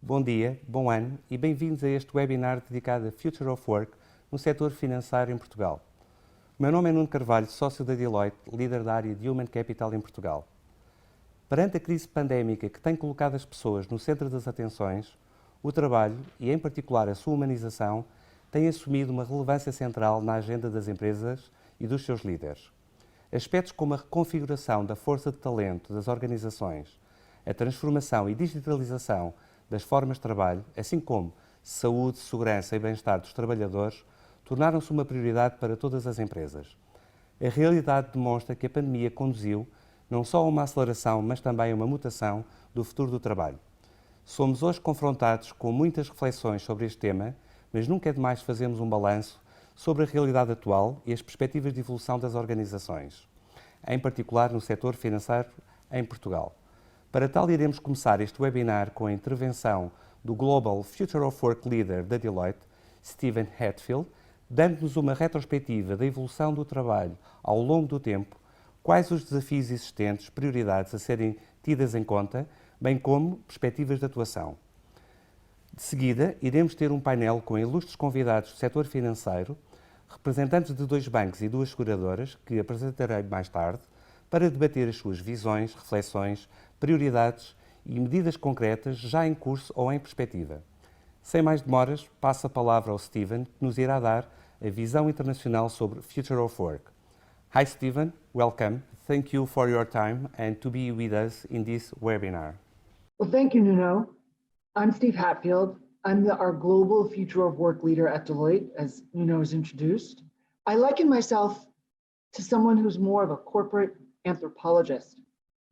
Bom dia, bom ano e bem-vindos a este webinar dedicado a Future of Work no setor financeiro em Portugal. O meu nome é Nuno Carvalho, sócio da Deloitte, líder da área de Human Capital em Portugal. Perante a crise pandémica que tem colocado as pessoas no centro das atenções, o trabalho, e em particular a sua humanização, tem assumido uma relevância central na agenda das empresas e dos seus líderes. Aspectos como a reconfiguração da força de talento das organizações, a transformação e digitalização das formas de trabalho, assim como saúde, segurança e bem-estar dos trabalhadores, tornaram-se uma prioridade para todas as empresas. A realidade demonstra que a pandemia conduziu não só a uma aceleração, mas também a uma mutação do futuro do trabalho. Somos hoje confrontados com muitas reflexões sobre este tema, mas nunca é demais fazermos um balanço sobre a realidade atual e as perspectivas de evolução das organizações, em particular no setor financeiro em Portugal. Para tal, iremos começar este webinar com a intervenção do Global Future of Work Leader da Deloitte, Stephen Hatfield, dando-nos uma retrospectiva da evolução do trabalho ao longo do tempo, quais os desafios existentes, prioridades a serem tidas em conta, bem como perspectivas de atuação. De seguida, iremos ter um painel com ilustres convidados do setor financeiro, representantes de 2 bancos e 2 seguradoras, que apresentarei mais tarde, para debater as suas visões, reflexões, prioridades e medidas concretas já em curso ou em perspectiva. Sem mais demoras, passo a palavra ao Stephen, que nos irá dar a visão internacional sobre Future of Work. Hi Stephen, welcome. Thank you for your time and to be with us in this webinar. Well, thank you, Nuno. I'm Steve Hatfield. I'm our Global Future of Work leader at Deloitte, as Nuno has introduced. I liken myself to someone who's more of a corporate anthropologist.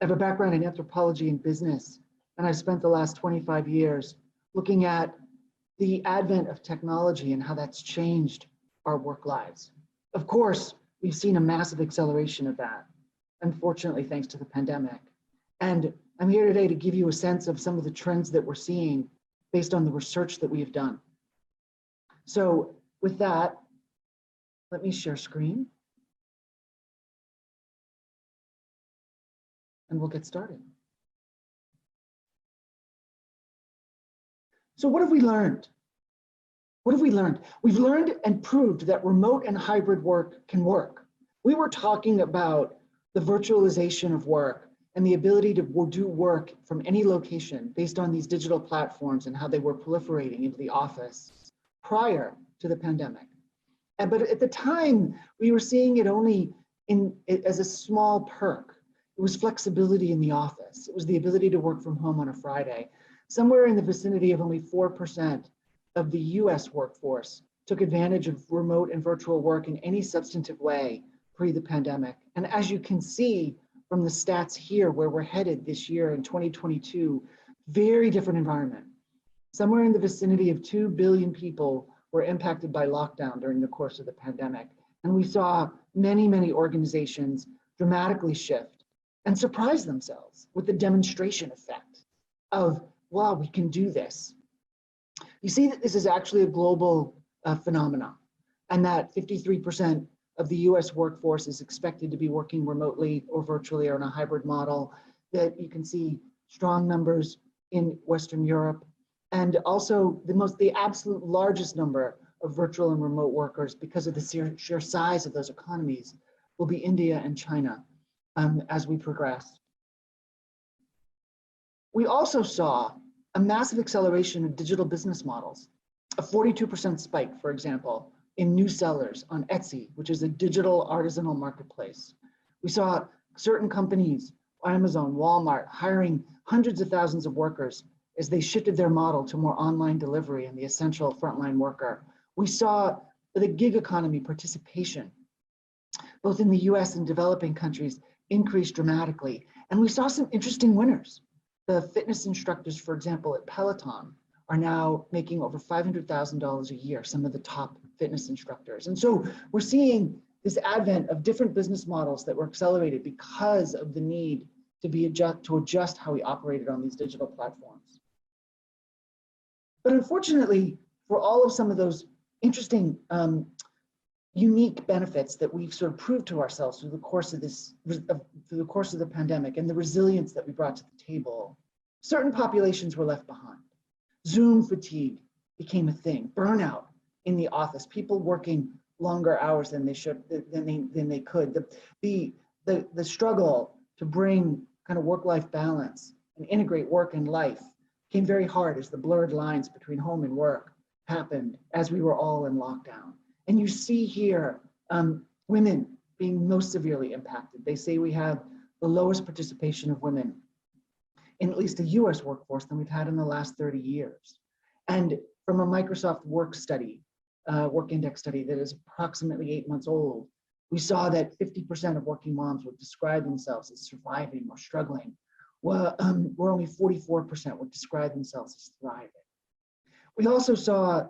I have a background in anthropology and business, and I've spent the last 25 years looking at the advent of technology and how that's changed our work lives. Of course, we've seen a massive acceleration of that, unfortunately, thanks to the pandemic. And I'm here today to give you a sense of some of the trends that we're seeing based on the research that we have done. So with that, let me share screen. And we'll get started. So what have we learned? What have we learned? We've learned and proved that remote and hybrid work can work. We were talking about the virtualization of work and the ability to do work from any location based on these digital platforms and how they were proliferating into the office prior to the pandemic. But at the time, we were seeing it only as a small perk. It was flexibility in the office. It was the ability to work from home on a Friday. Somewhere in the vicinity of only 4% of the US workforce took advantage of remote and virtual work in any substantive way pre the pandemic. And as you can see from the stats here, where we're headed this year in 2022, very different environment. Somewhere in the vicinity of 2 billion people were impacted by lockdown during the course of the pandemic. And we saw many, many organizations dramatically shift and surprise themselves with the demonstration effect of, wow, we can do this. You see that this is actually a global phenomenon, and that 53% of the US workforce is expected to be working remotely or virtually or in a hybrid model, that you can see strong numbers in Western Europe, and also the absolute largest number of virtual and remote workers, because of the sheer size of those economies, will be India and China. As we progress. We also saw a massive acceleration of digital business models, a 42% spike, for example, in new sellers on Etsy, which is a digital artisanal marketplace. We saw certain companies, Amazon, Walmart, hiring hundreds of thousands of workers as they shifted their model to more online delivery and the essential frontline worker. We saw the gig economy participation, both in the US and developing countries, increased dramatically. And we saw some interesting winners. The fitness instructors, for example, at Peloton are now making over $500,000 a year, some of the top fitness instructors. And so we're seeing this advent of different business models that were accelerated because of the need to adjust how we operated on these digital platforms. But unfortunately, for all of some of those interesting unique benefits that we've sort of proved to ourselves through the course of the pandemic and the resilience that we brought to the table, certain populations were left behind. Zoom fatigue became a thing. Burnout in the office, people working longer hours than they should, than they could. The struggle to bring kind of work-life balance and integrate work and life became very hard as the blurred lines between home and work happened as we were all in lockdown. And you see here women being most severely impacted. They say we have the lowest participation of women in at least the US workforce than we've had in the last 30 years. And from a Microsoft work study, work index study that is approximately 8 months old, we saw that 50% of working moms would describe themselves as surviving or struggling. Well, where only 44% would describe themselves as thriving. We also saw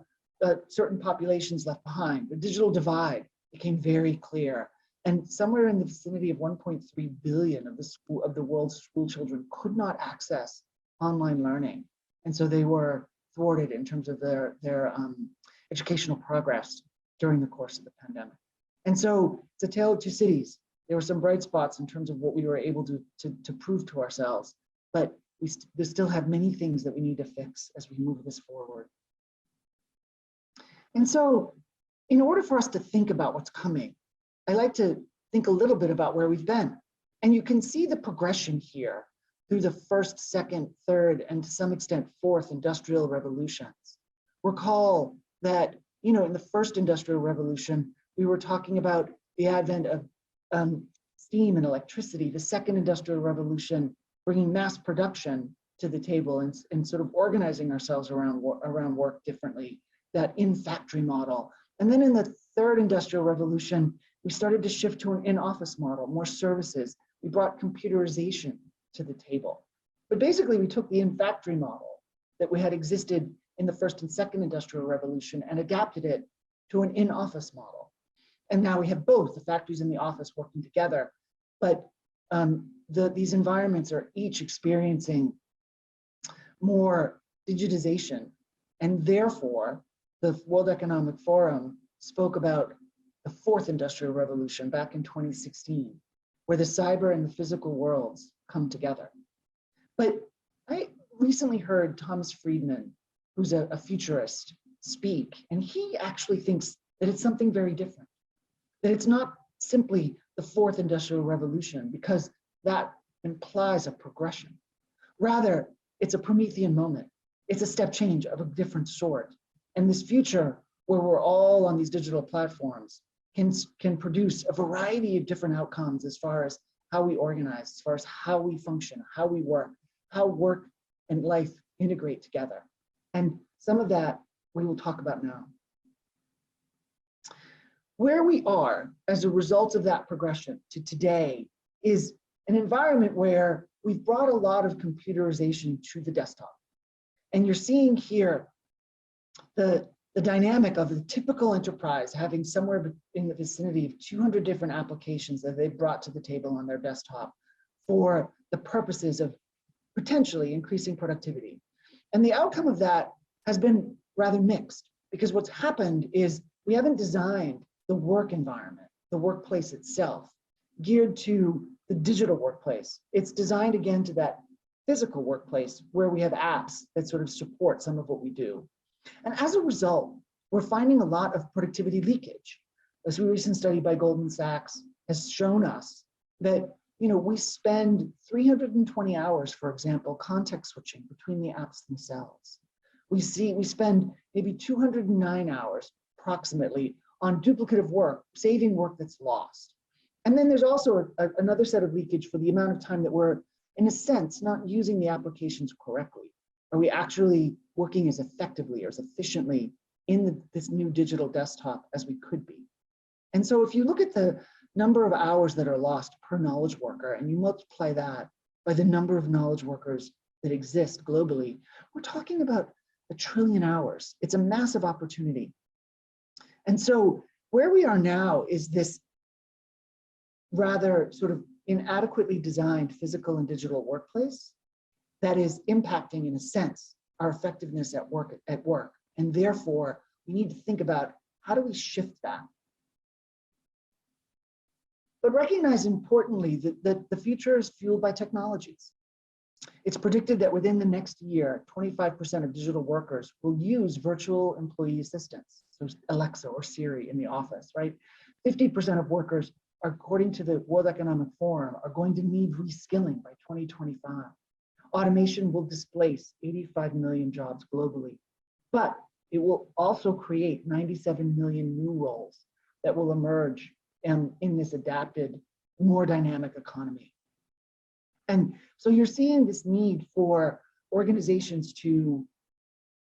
certain populations left behind. The digital divide became very clear. And somewhere in the vicinity of 1.3 billion of the world's school children could not access online learning. And so they were thwarted in terms of their educational progress during the course of the pandemic. And so it's a tale of two cities. There were some bright spots in terms of what we were able to prove to ourselves, but we still have many things that we need to fix as we move this forward. And so in order for us to think about what's coming, I like to think a little bit about where we've been. And you can see the progression here through the first, second, third, and to some extent, fourth industrial revolutions. Recall that, in the first industrial revolution, we were talking about the advent of steam and electricity, the second industrial revolution, bringing mass production to the table and sort of organizing ourselves around work differently, that in-factory model. And then in the third industrial revolution, we started to shift to an in-office model, more services. We brought computerization to the table. But basically, we took the in-factory model that we had existed in the first and second industrial revolution and adapted it to an in-office model. And now we have both the factories and the office working together. But these environments are each experiencing more digitization. And therefore, the World Economic Forum spoke about the fourth industrial revolution back in 2016, where the cyber and the physical worlds come together. But I recently heard Thomas Friedman, who's a futurist, speak, and he actually thinks that it's something very different, that it's not simply the fourth industrial revolution, because that implies a progression. Rather, it's a Promethean moment. It's a step change of a different sort. And this future, where we're all on these digital platforms, can produce a variety of different outcomes as far as how we organize, as far as how we function, how we work, how work and life integrate together. And some of that we will talk about now. Where we are as a result of that progression to today is an environment where we've brought a lot of computerization to the desktop. And you're seeing here the dynamic of the typical enterprise having somewhere in the vicinity of 200 different applications that they've brought to the table on their desktop for the purposes of potentially increasing productivity. And the outcome of that has been rather mixed, because what's happened is we haven't designed the work environment, the workplace itself, geared to the digital workplace. It's designed again to that physical workplace where we have apps that sort of support some of what we do. And as a result, we're finding a lot of productivity leakage. This recent study by Goldman Sachs has shown us that we spend 320 hours, for example, context switching between the apps themselves. We spend maybe 209 hours approximately on duplicative work, saving work that's lost. And then there's also another set of leakage for the amount of time that we're, in a sense, not using the applications correctly. Are we actually working as effectively or as efficiently in this new digital desktop as we could be? And so if you look at the number of hours that are lost per knowledge worker and you multiply that by the number of knowledge workers that exist globally, we're talking about 1 trillion hours. It's a massive opportunity. And so where we are now is this rather sort of inadequately designed physical and digital workplace that is impacting, in a sense, our effectiveness at work. And therefore, we need to think about how do we shift that? But recognize importantly that the future is fueled by technologies. It's predicted that within the next year, 25% of digital workers will use virtual employee assistants, so Alexa or Siri in the office, right? 50% of workers, according to the World Economic Forum, are going to need reskilling by 2025. Automation will displace 85 million jobs globally, but it will also create 97 million new roles that will emerge in this adapted, more dynamic economy. And so you're seeing this need for organizations to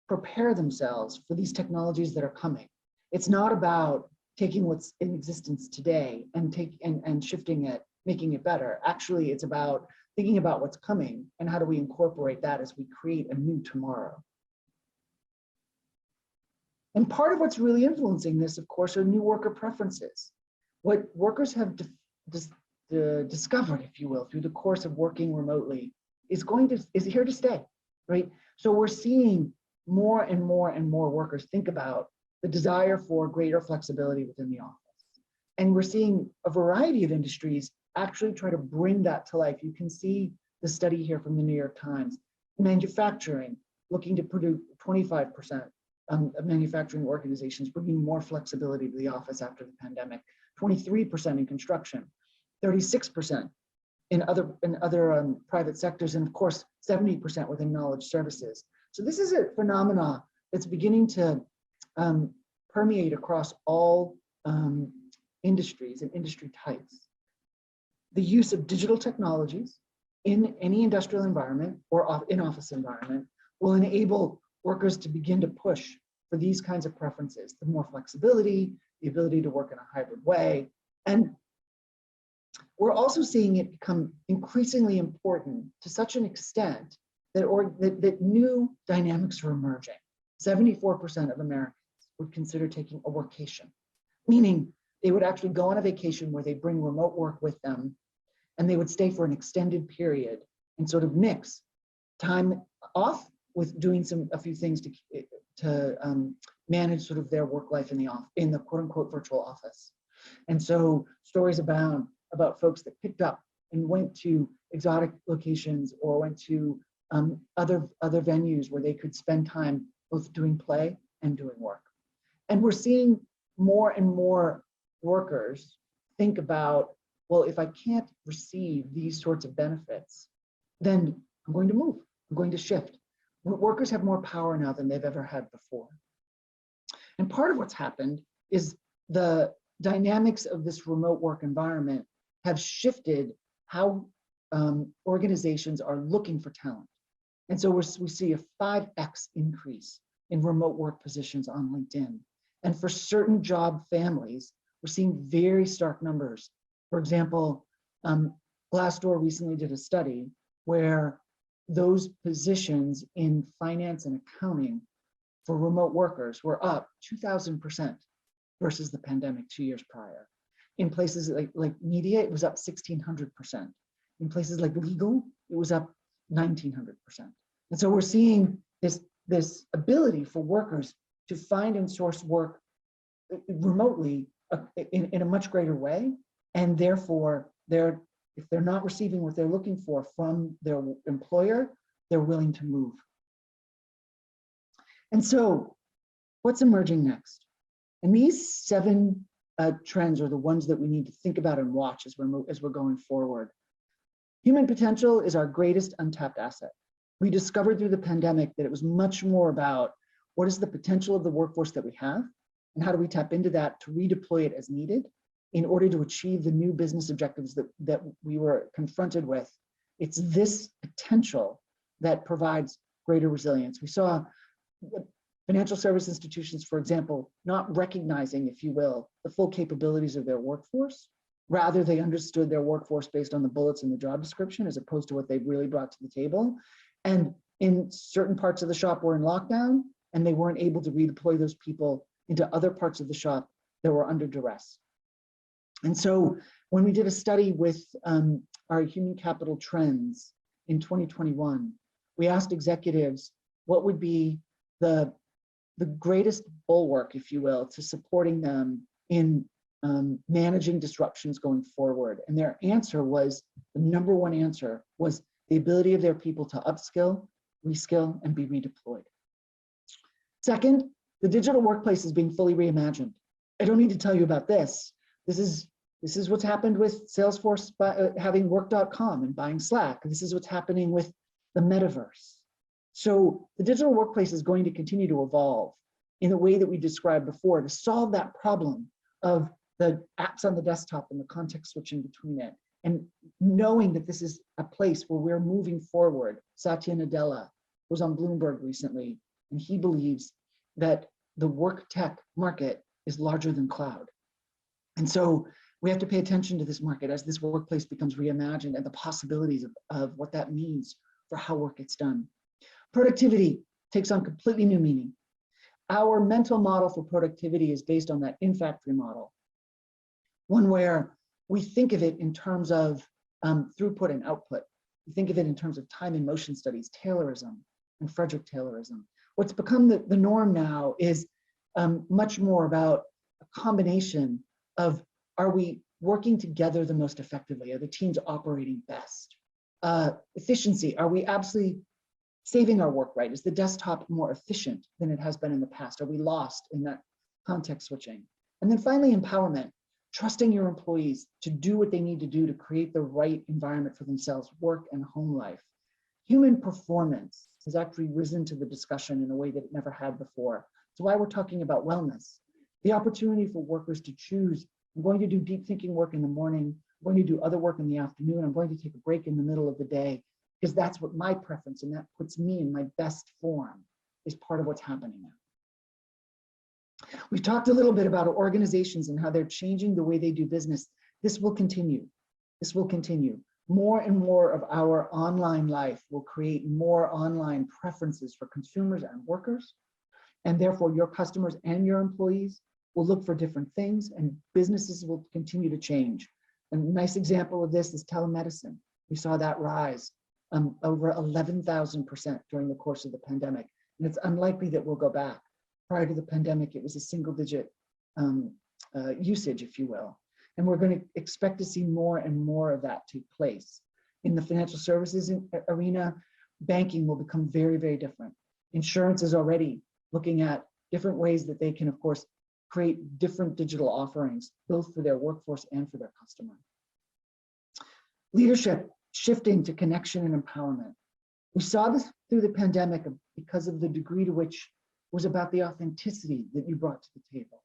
prepare themselves for these technologies that are coming. It's not about taking what's in existence today and shifting it, making it better. Actually, it's about thinking about what's coming and how do we incorporate that as we create a new tomorrow. And part of what's really influencing this, of course, are new worker preferences. What workers have discovered, if you will, through the course of working remotely is here to stay, right? So we're seeing more and more and more workers think about the desire for greater flexibility within the office. And we're seeing a variety of industries actually try to bring that to life. You can see the study here from the New York Times. Manufacturing, looking to produce 25% of manufacturing organizations bringing more flexibility to the office after the pandemic, 23% in construction, 36% in other private sectors, and of course, 70% within knowledge services. So this is a phenomenon that's beginning to permeate across all industries and industry types. The use of digital technologies in any industrial environment or in-office environment will enable workers to begin to push for these kinds of preferences, the more flexibility, the ability to work in a hybrid way. And we're also seeing it become increasingly important to such an extent that new dynamics are emerging. 74% of Americans would consider taking a workation, meaning they would actually go on a vacation where they bring remote work with them and they would stay for an extended period and sort of mix time off with doing a few things to manage sort of their work life in the quote unquote virtual office. And so stories abound about folks that picked up and went to exotic locations or went to other venues where they could spend time both doing play and doing work. And we're seeing more and more workers think about, well, if I can't receive these sorts of benefits, then I'm going to move, I'm going to shift. Workers have more power now than they've ever had before. And part of what's happened is the dynamics of this remote work environment have shifted how organizations are looking for talent. And so we see a 5x increase in remote work positions on LinkedIn. And for certain job families, we're seeing very stark numbers. For example, Glassdoor recently did a study where those positions in finance and accounting for remote workers were up 2,000% versus the pandemic 2 years prior. In places like media, it was up 1,600%. In places like legal, it was up 1,900%. And so we're seeing this ability for workers to find and source work remotely in a much greater way. And therefore, if they're not receiving what they're looking for from their employer, they're willing to move. And so what's emerging next? And these 7 trends are the ones that we need to think about and watch as we're going forward. Human potential is our greatest untapped asset. We discovered through the pandemic that it was much more about what is the potential of the workforce that we have and how do we tap into that to redeploy it as needed in order to achieve the new business objectives that we were confronted with. It's this potential that provides greater resilience. We saw financial service institutions, for example, not recognizing, if you will, the full capabilities of their workforce. Rather, they understood their workforce based on the bullets in the job description as opposed to what they really brought to the table. And in certain parts of the shop were in lockdown and they weren't able to redeploy those people into other parts of the shop that were under duress. And so when we did a study with our human capital trends in 2021, we asked executives what would be the greatest bulwark, if you will, to supporting them in managing disruptions going forward. And their answer was, the number one answer was the ability of their people to upskill, reskill, and be redeployed. Second, the digital workplace is being fully reimagined. I don't need to tell you about this. This is what's happened with Salesforce having work.com and buying Slack. This is what's happening with the metaverse. So the digital workplace is going to continue to evolve in the way that we described before to solve that problem of the apps on the desktop and the context switching between it. And knowing that this is a place where we're moving forward. Satya Nadella was on Bloomberg recently, and he believes that the work tech market is larger than cloud. And so we have to pay attention to this market as this workplace becomes reimagined and the possibilities of what that means for how work gets done. Productivity takes on completely new meaning. Our mental model for productivity is based on that in-factory model, one where we think of it in terms of throughput and output. We think of it in terms of time and motion studies, Taylorism and Frederick Taylorism. What's become the norm now is much more about a combination of, are we working together the most effectively? Are the teams operating best? Efficiency, are we absolutely saving our work right? Is the desktop more efficient than it has been in the past? Are we lost in that context switching? And then finally, empowerment, trusting your employees to do what they need to do to create the right environment for themselves, work and home life. Human performance has actually risen to the discussion in a way that it never had before. That's why we're talking about wellness. The opportunity for workers to choose, I'm going to do deep thinking work in the morning, I'm going to do other work in the afternoon, I'm going to take a break in the middle of the day, because that's what my preference, and that puts me in my best form, is part of what's happening now. We've talked a little bit about organizations and how they're changing the way they do business. This will continue. This will continue. More and more of our online life will create more online preferences for consumers and workers. And therefore, your customers and your employees will look for different things, and businesses will continue to change. A nice example of this is telemedicine. We saw that rise over 11,000% during the course of the pandemic. And it's unlikely that we'll go back. Prior to the pandemic, it was a single-digit usage, if you will. And we're going to expect to see more and more of that take place. In the financial services arena, banking will become very, very different. Insurance is already looking at different ways that they can, of course, create different digital offerings, both for their workforce and for their customer. Leadership, shifting to connection and empowerment. We saw this through the pandemic because of the degree to which it was about the authenticity that you brought to the table.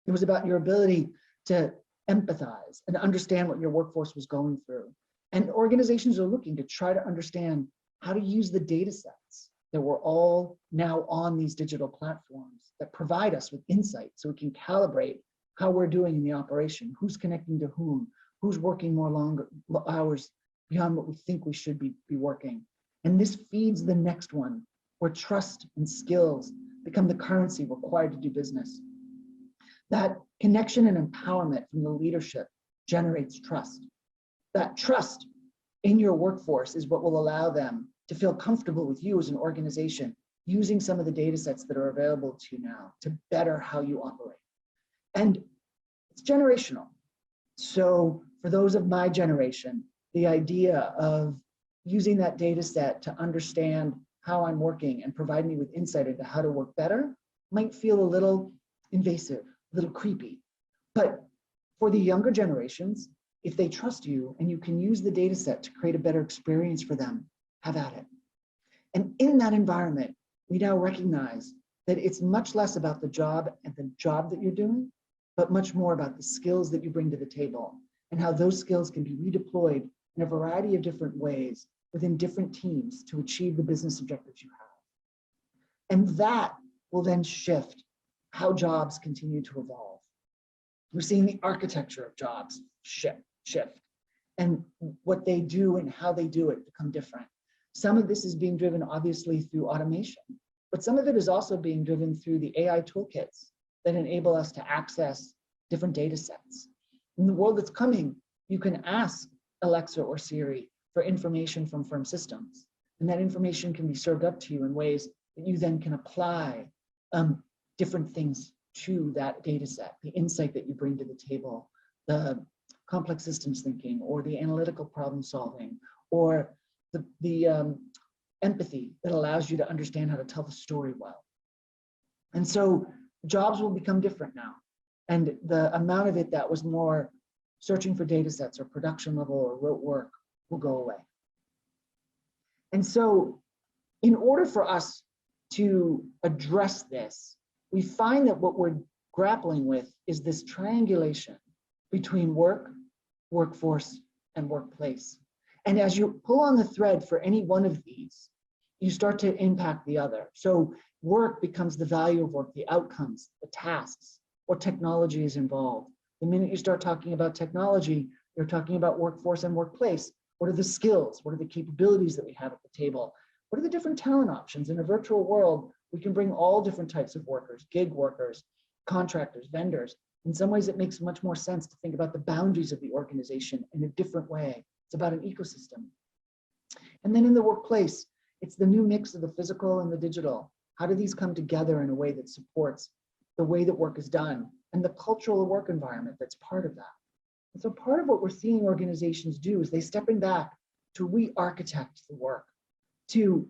It was about your ability to empathize and understand what your workforce was going through. And organizations are looking to try to understand how to use the data sets that we're all now on these digital platforms that provide us with insight so we can calibrate how we're doing in the operation, who's connecting to whom, who's working more longer hours beyond what we think we should be working. And this feeds the next one, where trust and skills become the currency required to do business. That connection and empowerment from the leadership generates trust. That trust in your workforce is what will allow them to feel comfortable with you as an organization, using some of the data sets that are available to you now to better how you operate. And it's generational. So for those of my generation, the idea of using that data set to understand how I'm working and provide me with insight into how to work better might feel a little invasive, a little creepy. But for the younger generations, if they trust you and you can use the data set to create a better experience for them, have at it. And in that environment, we now recognize that it's much less about the job and the job that you're doing, but much more about the skills that you bring to the table and how those skills can be redeployed in a variety of different ways within different teams to achieve the business objectives you have. And that will then shift how jobs continue to evolve. We're seeing the architecture of jobs shift, and what they do and how they do it become different. Some of this is being driven obviously through automation, but some of it is also being driven through the AI toolkits that enable us to access different data sets. In the world that's coming, you can ask Alexa or Siri for information from firm systems, and that information can be served up to you in ways that you then can apply different things to that data set, the insight that you bring to the table, the complex systems thinking, or the analytical problem solving, or the empathy that allows you to understand how to tell the story well. And so jobs will become different now. And the amount of it that was more searching for data sets or production level or rote work will go away. And so in order for us to address this, we find that what we're grappling with is this triangulation between work, workforce, and workplace. And as you pull on the thread for any one of these, you start to impact the other. So work becomes the value of work, the outcomes, the tasks, what technology is involved. The minute you start talking about technology, you're talking about workforce and workplace. What are the skills? What are the capabilities that we have at the table? What are the different talent options? In a virtual world, we can bring all different types of workers, gig workers, contractors, vendors. In some ways, it makes much more sense to think about the boundaries of the organization in a different way. It's about an ecosystem. And then in the workplace, it's the new mix of the physical and the digital. How do these come together in a way that supports the way that work is done and the cultural work environment that's part of that? And so part of what we're seeing organizations do is they stepping back to re-architect the work, to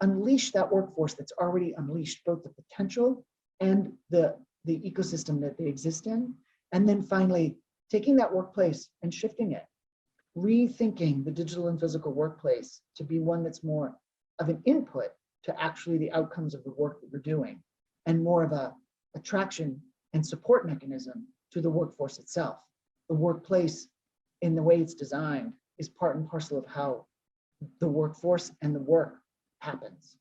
unleash that workforce that's already unleashed, both the potential and the ecosystem that they exist in. And then finally, taking that workplace and shifting it, rethinking the digital and physical workplace to be one that's more of an input to actually the outcomes of the work that we're doing, and more of a attraction and support mechanism to the workforce itself. The workplace, in the way it's designed, is part and parcel of how the workforce and the work happens.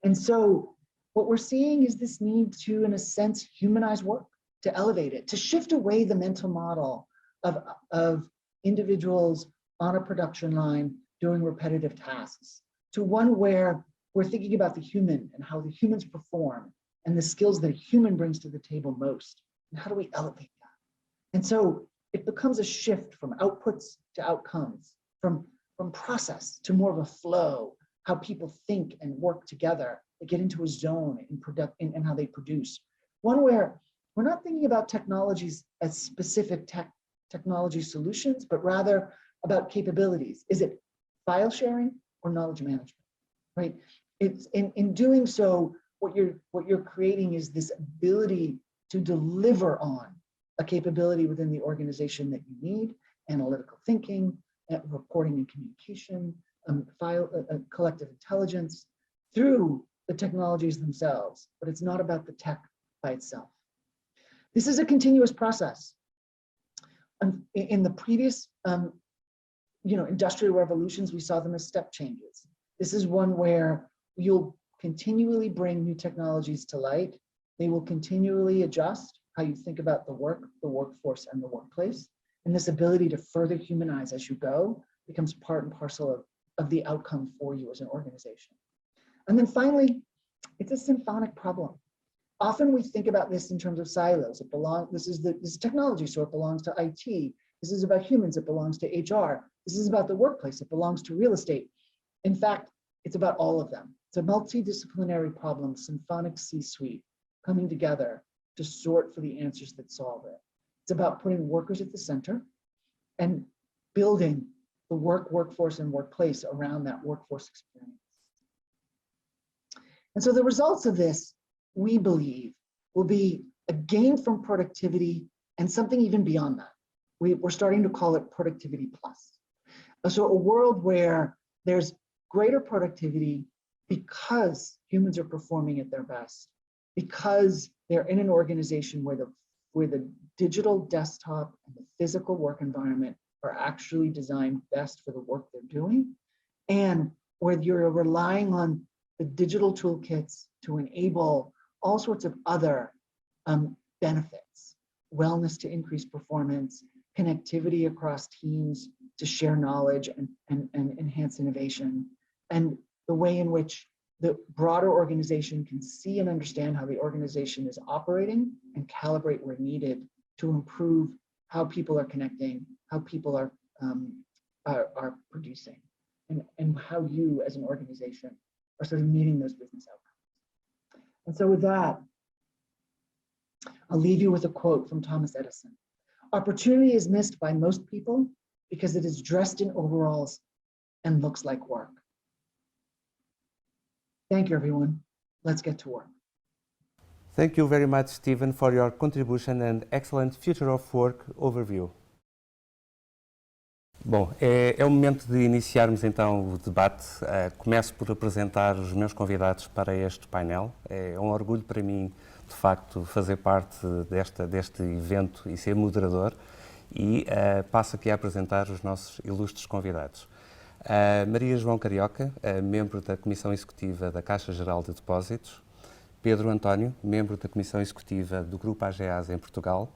And so what we're seeing is this need to, in a sense, humanize work, to elevate it, to shift away the mental model of individuals on a production line doing repetitive tasks, to one where we're thinking about the human and how the humans perform and the skills that a human brings to the table most, and how do we elevate that? And so it becomes a shift from outputs to outcomes, from process to more of a flow, how people think and work together, they get into a zone in how they produce. One where we're not thinking about technologies as specific technology solutions, but rather about capabilities. Is it file sharing or knowledge management, right? It's in doing so, what you're creating is this ability to deliver on a capability within the organization that you need: analytical thinking, reporting and communication, collective intelligence, through the technologies themselves. But it's not about the tech by itself. This is a continuous process. In the previous industrial revolutions, we saw them as step changes. This is one where you'll continually bring new technologies to light. They will continually adjust how you think about the work, the workforce, and the workplace. And this ability to further humanize as you go becomes part and parcel of the outcome for you as an organization. And then finally, it's a symphonic problem. Often we think about this in terms of silos. This is technology, so it belongs to IT. This is about humans, it belongs to HR. This is about the workplace, it belongs to real estate. In fact, it's about all of them. It's a multidisciplinary problem, symphonic C-suite coming together to sort for the answers that solve it. It's about putting workers at the center and building the workforce, and workplace around that workforce experience. And so the results of this, we believe, will be a gain from productivity and something even beyond that. We're starting to call it productivity plus. So a world where there's greater productivity because humans are performing at their best, because they're in an organization where the digital desktop and the physical work environment are actually designed best for the work they're doing, and where you're relying on the digital toolkits to enable all sorts of other benefits, wellness to increase performance, connectivity across teams to share knowledge and enhance innovation, and the way in which the broader organization can see and understand how the organization is operating and calibrate where needed to improve how people are connecting, how people are producing, and how you as an organization are sort of meeting those business outcomes. And so with that, I'll leave you with a quote from Thomas Edison. "Opportunity is missed by most people because it is dressed in overalls and looks like work. Thank you, everyone. Let's get to work. Thank you very much, Stephen, for your contribution and excellent Future of Work overview. Bom, é o momento de iniciarmos então o debate. Começo por apresentar os meus convidados para este painel. É um orgulho para mim, de facto, fazer parte deste evento e ser moderador. E passo aqui a apresentar os nossos ilustres convidados. Maria João Carioca, membro da Comissão Executiva da Caixa Geral de Depósitos. Pedro António, membro da Comissão Executiva do Grupo AGEAS em Portugal.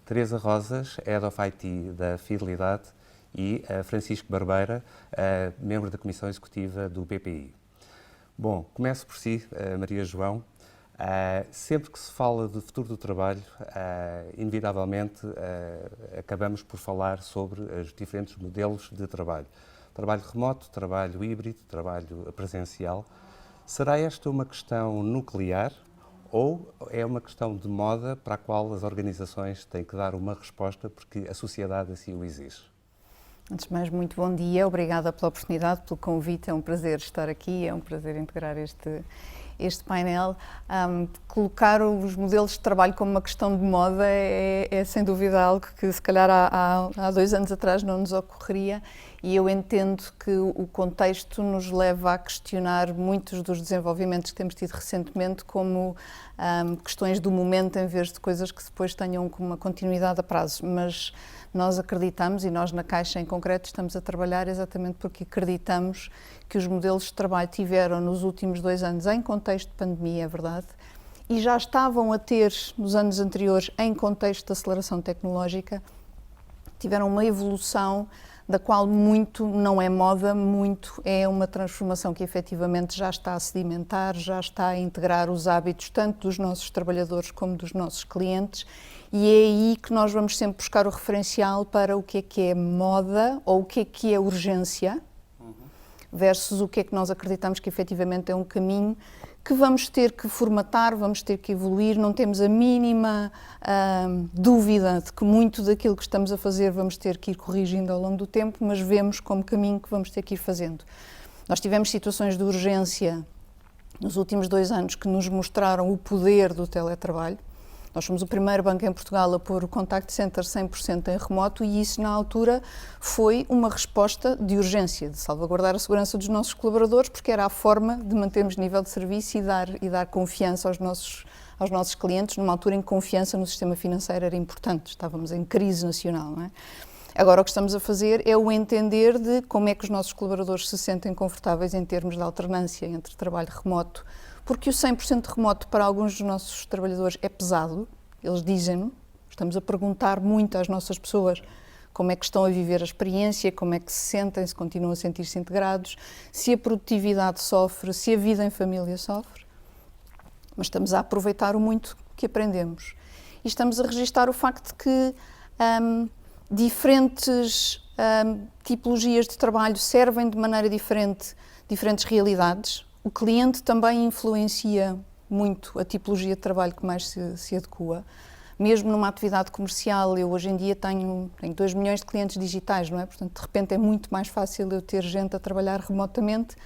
Teresa Rosas, Head of IT da Fidelidade. E Francisco Barbeira, membro da Comissão Executiva do BPI. Bom, começo por si, Maria João. Sempre que se fala do futuro do trabalho, inevitavelmente acabamos por falar sobre os diferentes modelos de trabalho. Trabalho remoto, trabalho híbrido, trabalho presencial. Será esta uma questão nuclear ou é uma questão de moda para a qual as organizações têm que dar uma resposta porque a sociedade assim o exige? Antes de mais, muito bom dia, obrigada pela oportunidade, pelo convite, é um prazer estar aqui, é um prazer integrar este painel. Colocar os modelos de trabalho como uma questão de moda é sem dúvida algo que se calhar há 2 anos atrás não nos ocorreria, e eu entendo que o contexto nos leva a questionar muitos dos desenvolvimentos que temos tido recentemente como questões do momento em vez de coisas que depois tenham uma continuidade a prazo, mas nós acreditamos, e nós na Caixa em concreto estamos a trabalhar exatamente porque acreditamos que os modelos de trabalho tiveram nos últimos 2 anos em contexto de pandemia, é verdade, e já estavam a ter nos anos anteriores em contexto de aceleração tecnológica, tiveram uma evolução da qual muito não é moda, muito é uma transformação que efetivamente já está a sedimentar, já está a integrar os hábitos tanto dos nossos trabalhadores como dos nossos clientes, e é aí que nós vamos sempre buscar o referencial para o que é moda ou o que é urgência versus o que é que nós acreditamos que efetivamente é um caminho que vamos ter que formatar, vamos ter que evoluir, não temos a mínima dúvida de que muito daquilo que estamos a fazer vamos ter que ir corrigindo ao longo do tempo, mas vemos como caminho que vamos ter que ir fazendo. Nós tivemos situações de urgência nos últimos 2 anos que nos mostraram o poder do teletrabalho. Nós fomos o primeiro banco em Portugal a pôr o contact center 100% em remoto e isso, na altura, foi uma resposta de urgência, de salvaguardar a segurança dos nossos colaboradores, porque era a forma de mantermos nível de serviço e dar confiança aos nossos clientes, numa altura em que confiança no sistema financeiro era importante, estávamos em crise nacional, não é? Agora o que estamos a fazer é o entender de como é que os nossos colaboradores se sentem confortáveis em termos de alternância entre trabalho remoto, porque o 100% remoto para alguns dos nossos trabalhadores é pesado, eles dizem-no, estamos a perguntar muito às nossas pessoas como é que estão a viver a experiência, como é que se sentem, se continuam a sentir-se integrados, se a produtividade sofre, se a vida em família sofre, mas estamos a aproveitar o muito que aprendemos. E estamos a registar o facto de que diferentes tipologias de trabalho servem de maneira diferente diferentes realidades. O cliente também influencia muito a tipologia de trabalho que mais se adequa. Mesmo numa atividade comercial, eu hoje em dia tenho 2 milhões de clientes digitais, não é? Portanto, de repente é muito mais fácil eu ter gente a trabalhar remotamente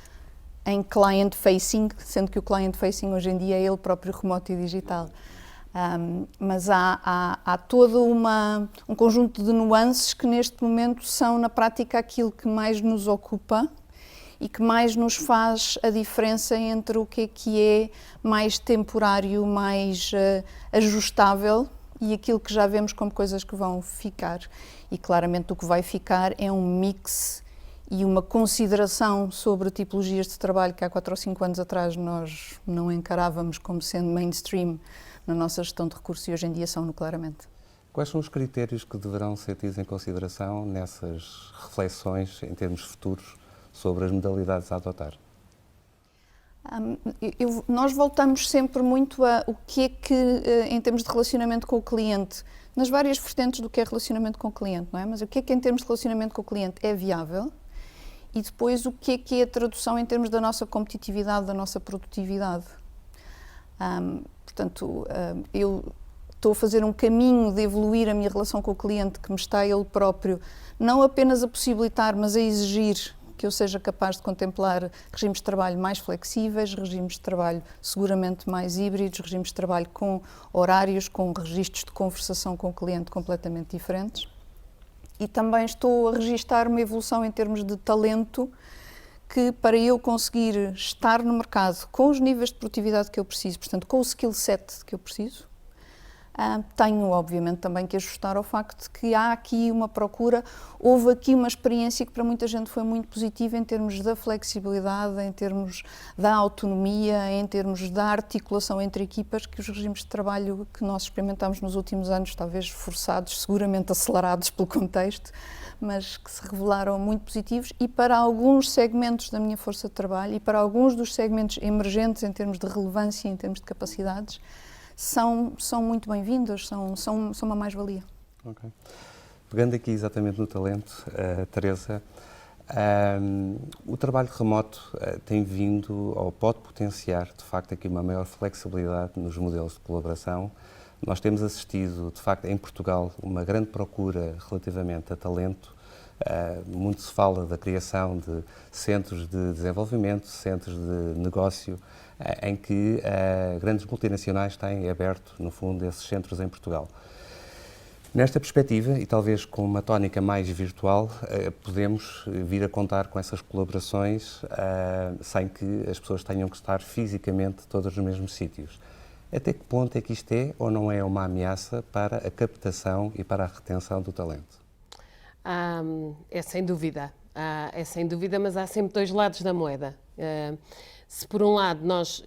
em client-facing, sendo que o client-facing hoje em dia é ele próprio remoto e digital. Mas há todo um conjunto de nuances que neste momento são na prática aquilo que mais nos ocupa e que mais nos faz a diferença entre o que é mais temporário, mais ajustável e aquilo que já vemos como coisas que vão ficar. E claramente o que vai ficar é um mix e uma consideração sobre tipologias de trabalho que há 4 ou 5 anos atrás nós não encarávamos como sendo mainstream na nossa gestão de recursos e hoje em dia são claramente. Quais são os critérios que deverão ser tidos em consideração nessas reflexões em termos futuros sobre as modalidades a adotar? Nós voltamos sempre muito a o que é que, em termos de relacionamento com o cliente, nas várias vertentes do que é relacionamento com o cliente, não é? Mas o que é que em termos de relacionamento com o cliente é viável e depois o que é a tradução em termos da nossa competitividade, da nossa produtividade. Portanto, eu estou a fazer um caminho de evoluir a minha relação com o cliente que me está ele próprio, não apenas a possibilitar, mas a exigir que eu seja capaz de contemplar regimes de trabalho mais flexíveis, regimes de trabalho seguramente mais híbridos, regimes de trabalho com horários, com registros de conversação com o cliente completamente diferentes. E também estou a registar uma evolução em termos de talento que, para eu conseguir estar no mercado com os níveis de produtividade que eu preciso, portanto, com o skill set que eu preciso, tenho, obviamente, também que ajustar ao facto de que há aqui uma procura, houve aqui uma experiência que para muita gente foi muito positiva em termos da flexibilidade, em termos da autonomia, em termos da articulação entre equipas, que os regimes de trabalho que nós experimentámos nos últimos anos, talvez forçados, seguramente acelerados pelo contexto, mas que se revelaram muito positivos, e para alguns segmentos da minha força de trabalho e para alguns dos segmentos emergentes em termos de relevância, em termos de capacidades, são muito bem-vindos, são uma mais-valia. Okay. Pegando aqui exatamente no talento, Teresa, o trabalho remoto tem vindo, ou pode potenciar, de facto, aqui uma maior flexibilidade nos modelos de colaboração. Nós temos assistido, de facto, em Portugal, uma grande procura relativamente a talento. Muito se fala da criação de centros de desenvolvimento, centros de negócio, em que grandes multinacionais têm aberto, no fundo, esses centros em Portugal. Nesta perspectiva, e talvez com uma tónica mais virtual, podemos vir a contar com essas colaborações sem que as pessoas tenham que estar fisicamente todas nos mesmos sítios. Até que ponto é que isto é ou não é uma ameaça para a captação e para a retenção do talento? É sem dúvida, mas há sempre dois lados da moeda. Se por um lado nós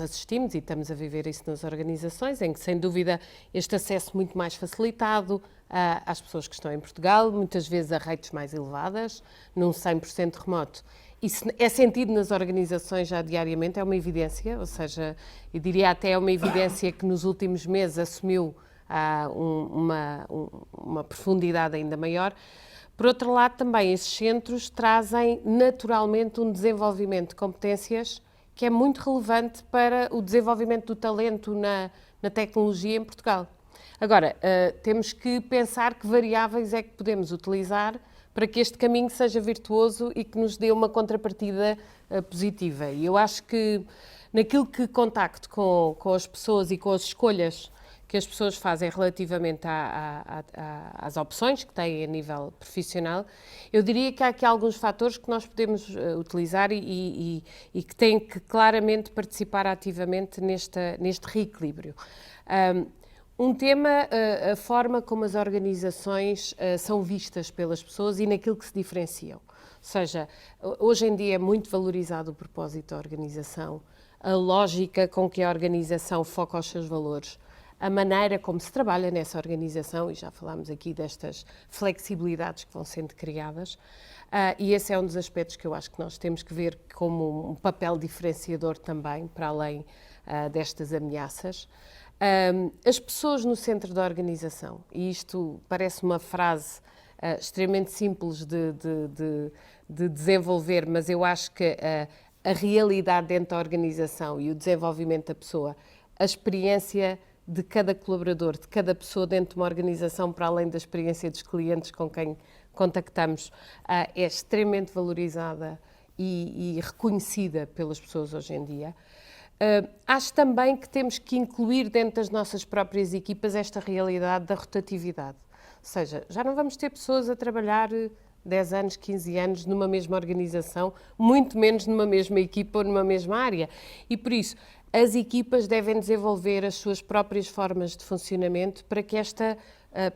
assistimos e estamos a viver isso nas organizações, em que sem dúvida este acesso muito mais facilitado às pessoas que estão em Portugal, muitas vezes a rates mais elevadas, num 100% remoto. Isso é sentido nas organizações já diariamente, é uma evidência, ou seja, eu diria até é uma evidência que nos últimos meses assumiu uma profundidade ainda maior. Por outro lado, também esses centros trazem naturalmente um desenvolvimento de competências que é muito relevante para o desenvolvimento do talento na tecnologia em Portugal. Agora, temos que pensar que variáveis é que podemos utilizar para que este caminho seja virtuoso e que nos dê uma contrapartida positiva. E eu acho que naquilo que contacto com as pessoas e com as escolhas que as pessoas fazem relativamente às opções que têm a nível profissional, eu diria que há aqui alguns fatores que nós podemos utilizar e que têm que claramente participar ativamente neste reequilíbrio. Um tema, a forma como as organizações são vistas pelas pessoas e naquilo que se diferenciam. Ou seja, hoje em dia é muito valorizado o propósito da organização, a lógica com que a organização foca os seus valores, a maneira como se trabalha nessa organização, e já falámos aqui destas flexibilidades que vão sendo criadas, e esse é um dos aspectos que eu acho que nós temos que ver como um papel diferenciador também, para além destas ameaças. As pessoas no centro da organização, e isto parece uma frase extremamente simples de desenvolver, mas eu acho que a realidade dentro da organização e o desenvolvimento da pessoa, a experiência de cada colaborador, de cada pessoa dentro de uma organização, para além da experiência dos clientes com quem contactamos, é extremamente valorizada e reconhecida pelas pessoas hoje em dia. Acho também que temos que incluir dentro das nossas próprias equipas esta realidade da rotatividade. Ou seja, já não vamos ter pessoas a trabalhar 10 anos, 15 anos numa mesma organização, muito menos numa mesma equipa ou numa mesma área. E por isso, as equipas devem desenvolver as suas próprias formas de funcionamento para que esta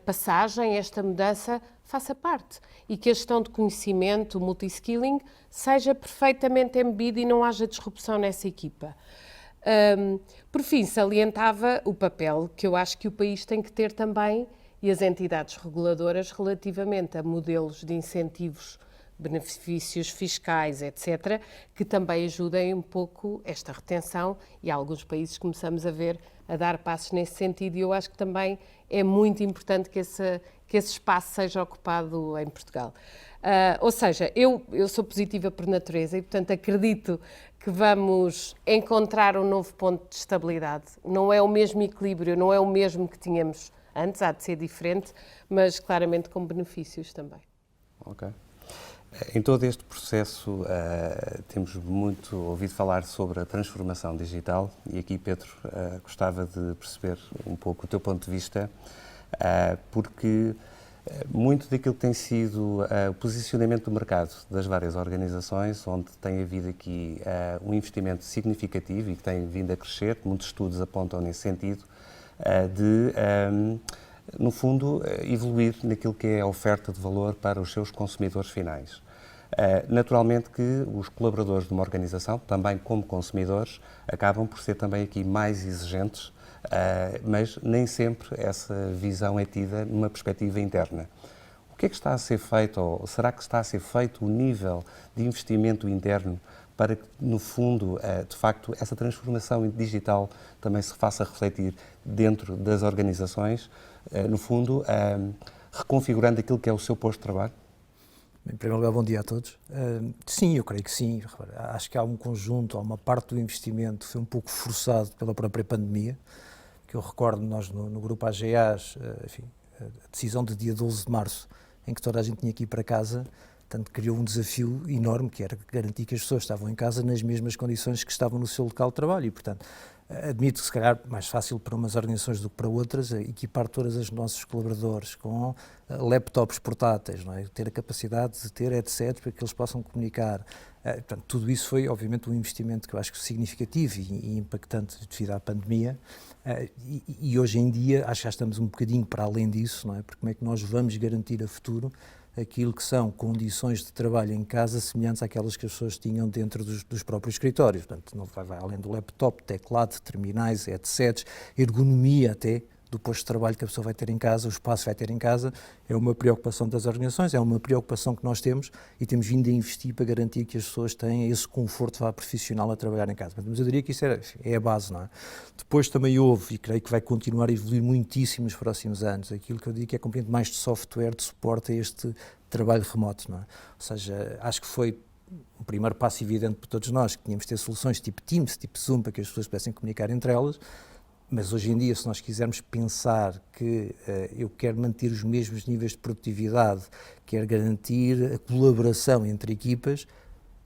passagem, esta mudança faça parte e que a gestão de conhecimento, o multiskilling, seja perfeitamente embebida e não haja disrupção nessa equipa. Por fim, salientava o papel que eu acho que o país tem que ter também e as entidades reguladoras relativamente a modelos de incentivos, benefícios fiscais, etc., que também ajudem um pouco esta retenção e há alguns países começamos a ver a dar passos nesse sentido e eu acho que também é muito importante que esse espaço seja ocupado em Portugal. Ou seja, eu sou positiva por natureza e, portanto, acredito que vamos encontrar um novo ponto de estabilidade. Não é o mesmo equilíbrio, não é o mesmo que tínhamos antes, há de ser diferente, mas claramente com benefícios também. Ok. Em todo este processo, temos muito ouvido falar sobre a transformação digital e aqui, Pedro, gostava de perceber um pouco o teu ponto de vista, porque muito daquilo que tem sido o posicionamento do mercado das várias organizações, onde tem havido aqui um investimento significativo e que tem vindo a crescer, muitos estudos apontam nesse sentido, no fundo, evoluir naquilo que é a oferta de valor para os seus consumidores finais. Naturalmente que os colaboradores de uma organização, também como consumidores, acabam por ser também aqui mais exigentes, mas nem sempre essa visão é tida numa perspectiva interna. O que é que está a ser feito, ou será que está a ser feito o nível de investimento interno para que, no fundo, de facto, essa transformação digital também se faça refletir dentro das organizações, no fundo, reconfigurando aquilo que é o seu posto de trabalho? Em primeiro lugar, bom dia a todos. Sim, eu creio que sim. Acho que há um conjunto, há uma parte do investimento que foi um pouco forçado pela própria pandemia, que eu recordo nós no grupo AGAs, enfim, a decisão de dia 12 de março, em que toda a gente tinha que ir para casa, portanto, criou um desafio enorme, que era garantir que as pessoas estavam em casa nas mesmas condições que estavam no seu local de trabalho e, portanto, admito que se calhar mais fácil para umas organizações do que para outras, equipar todos os nossos colaboradores com laptops portáteis, não é? Ter a capacidade de ter headsets para que eles possam comunicar. Portanto, tudo isso foi, obviamente, um investimento que eu acho que significativo e impactante devido à pandemia. E hoje em dia, acho que já estamos um bocadinho para além disso, não é? Porque como é que nós vamos garantir a futuro aquilo que são condições de trabalho em casa semelhantes àquelas que as pessoas tinham dentro dos próprios escritórios. Portanto, não vai além do laptop, teclado, terminais, headsets, ergonomia até do posto de trabalho que a pessoa vai ter em casa, o espaço que vai ter em casa, é uma preocupação das organizações, é uma preocupação que nós temos e temos vindo a investir para garantir que as pessoas tenham esse conforto profissional a trabalhar em casa. Mas eu diria que isso é a base, não é? Depois também houve, e creio que vai continuar a evoluir muitíssimo nos próximos anos, aquilo que eu digo que é componente mais de software de suporte a este trabalho remoto, não é? Ou seja, acho que foi um primeiro passo evidente para todos nós, que tínhamos de ter soluções tipo Teams, tipo Zoom, para que as pessoas pudessem comunicar entre elas. Mas hoje em dia, se nós quisermos pensar que eu quero manter os mesmos níveis de produtividade, quero garantir a colaboração entre equipas,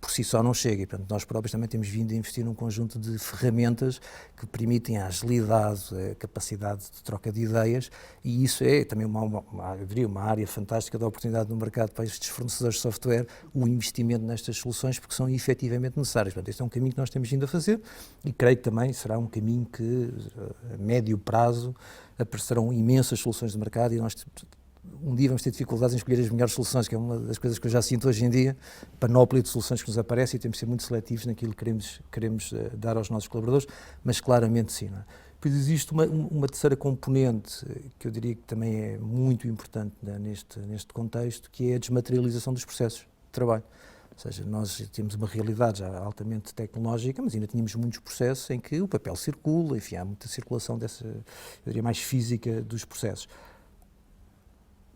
por si só não chega. E, portanto, nós próprios também temos vindo a investir num conjunto de ferramentas que permitem a agilidade, a capacidade de troca de ideias, e isso é também eu diria, uma área fantástica de oportunidade no mercado para estes fornecedores de software, o investimento nestas soluções, porque são efetivamente necessárias. Portanto, este é um caminho que nós temos vindo a fazer e creio que também será um caminho que, a médio prazo, aparecerão imensas soluções de mercado e nós um dia vamos ter dificuldades em escolher as melhores soluções, que é uma das coisas que eu já sinto hoje em dia, panóplia de soluções que nos aparece e temos de ser muito seletivos naquilo que queremos dar aos nossos colaboradores, mas claramente sim. Não é? Depois existe uma terceira componente que eu diria que também é muito importante, né, neste contexto, que é a desmaterialização dos processos de trabalho. Ou seja, nós temos uma realidade já altamente tecnológica, mas ainda tínhamos muitos processos em que o papel circula, enfim, há muita circulação dessa, eu diria, mais física dos processos.